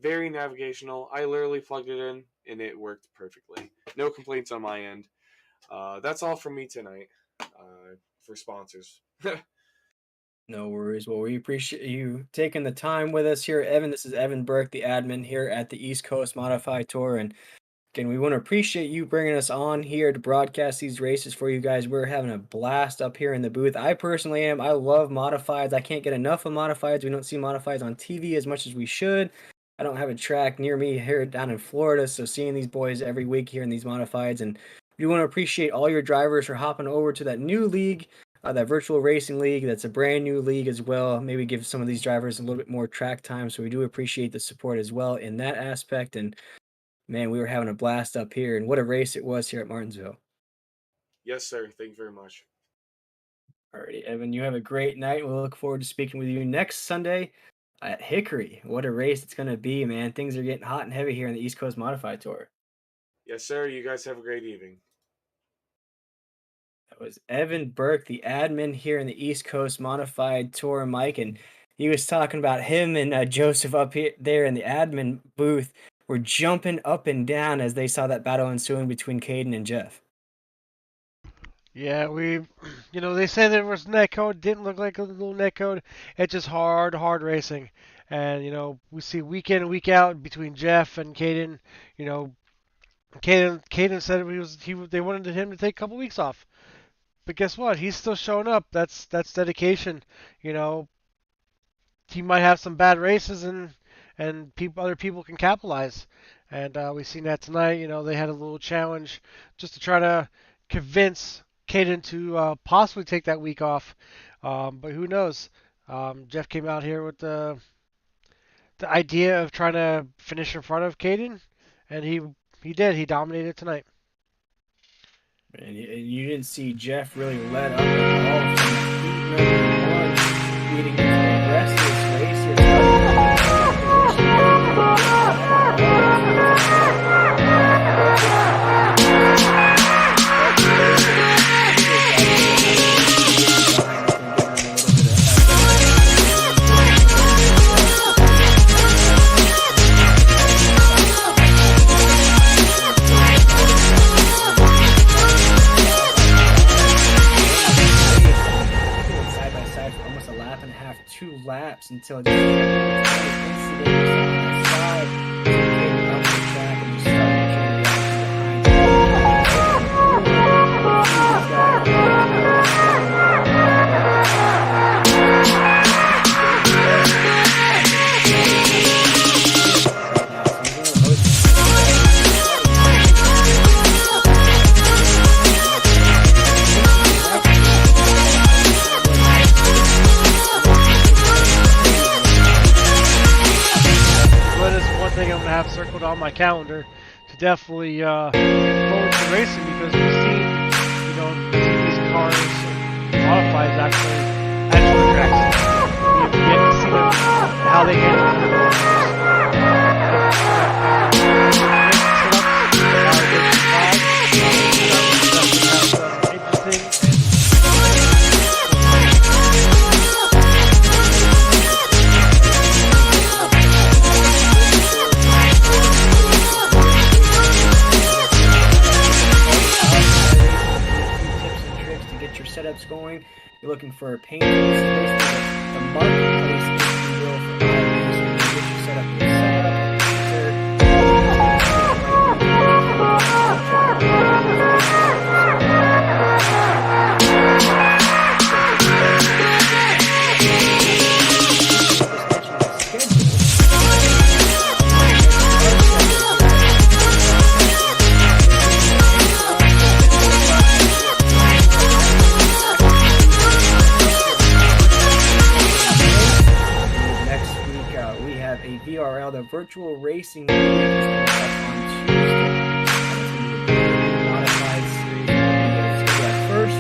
very navigational. I literally plugged it in, and it worked perfectly. No complaints on my end. That's all from me tonight for sponsors. No worries. Well, we appreciate you taking the time with us here, Evan. This is Evan Burke, the admin here at the East Coast Modified Tour. And again, we want to appreciate you bringing us on here to broadcast these races for you guys. We're having a blast up here in the booth. I personally am. I love modifieds. I can't get enough of modifieds. We don't see modifieds on TV as much as we should. I don't have a track near me here down in Florida, so seeing these boys every week here in these modifieds, and we want to appreciate all your drivers for hopping over to that new league, that virtual racing league. That's a brand new league as well. Maybe give some of these drivers a little bit more track time, so we do appreciate the support as well in that aspect. And man, we were having a blast up here, and what a race it was here at Martinsville. Yes, sir. Thank you very much. Alrighty, Evan, you have a great night. We'll look forward to speaking with you next Sunday at Hickory. What a race it's going to be, man. Things are getting hot and heavy here in the East Coast Modified Tour. Yes, sir. You guys have a great evening. That was Evan Burke, the admin here in the East Coast Modified Tour, Mike, and he was talking about him and Joseph up here there in the admin booth were jumping up and down as they saw that battle ensuing between Caden and Jeff. Yeah, they said there was netcode, didn't look like a little netcode. It's just hard racing. And, we see week in and week out between Jeff and Caden. Caden said they wanted him to take a couple weeks off. But guess what? He's still showing up. That's dedication. He might have some bad races and other people can capitalize. And we've seen that tonight. They had a little challenge just to try to convince Caden to possibly take that week off, but who knows? Jeff came out here with the idea of trying to finish in front of Caden, and he did. He dominated tonight. And you didn't see Jeff really let up at all from heat number 1, leading into the rest of this race here. Laps until it just incident on the side, came up the track and just started have circled on my calendar to definitely forward to racing, because we've seen, these cars modified actually at tracks. We have yet to see them, how they handle setups going. You're looking for a paint, the marketplace, if you will, for items. You can get your setup with VRL, the virtual racing league, is going to be on Tuesday. Modified series. So that first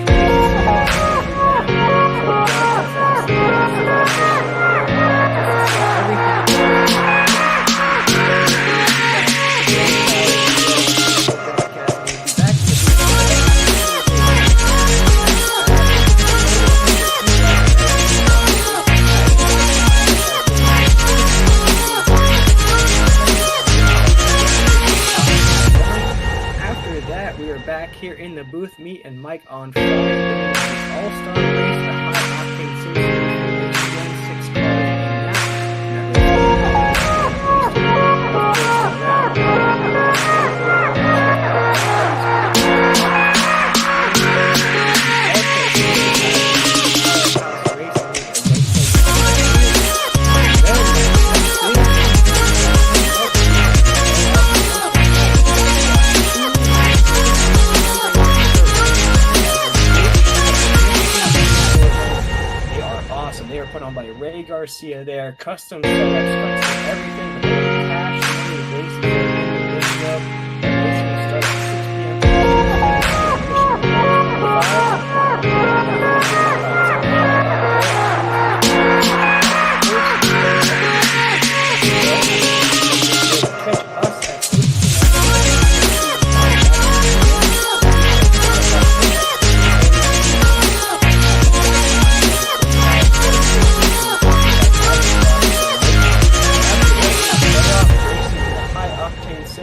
here in the booth, meet and Mike on Friday. All-Star race, the high octane series, 6 cars in Garcia there. Custom setups, custom everything. But they're cash money races in the show. That racing will start at 6 p.m.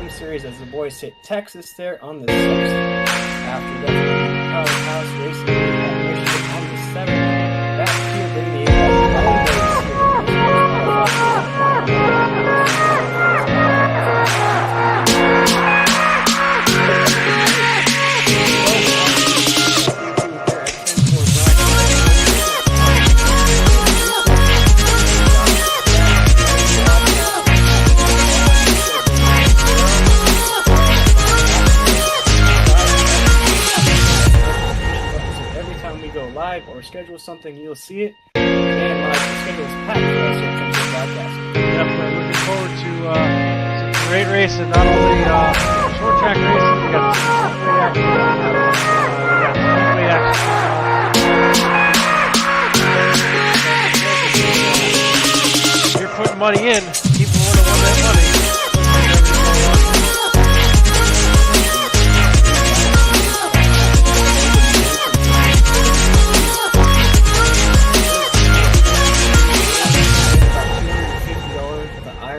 Series as the boys hit Texas there on the 6th. After that, Powerhouse Racing at Michigan on the 7th. Back here bringing the or schedule something, you'll see it. And my schedule is packed for us in terms of broadcasting. Yep, we're looking forward to some great racing. Not only short track racing, we got Speedway action. If you're putting money in, people want to win that money.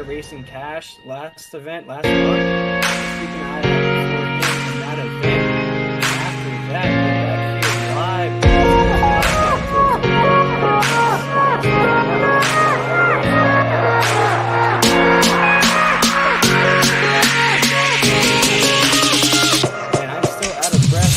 Racing cash last event last month. Keep an eye out for him in that event. After that, we're back here live. And I'm still out of breath.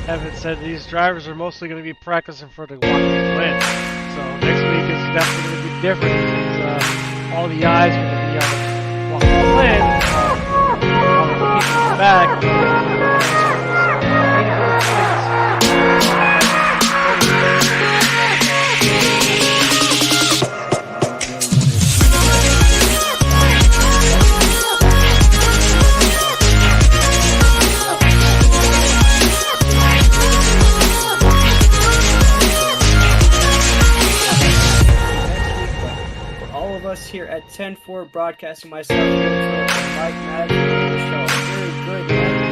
Evan said these drivers are mostly going to be practicing for the Watkins win. So next week is definitely going to be different since all the eyes are going to be on the Watkins win. All the people in the back. Here at 10-4, broadcasting myself here for Mike Madden on the show. Very good, man.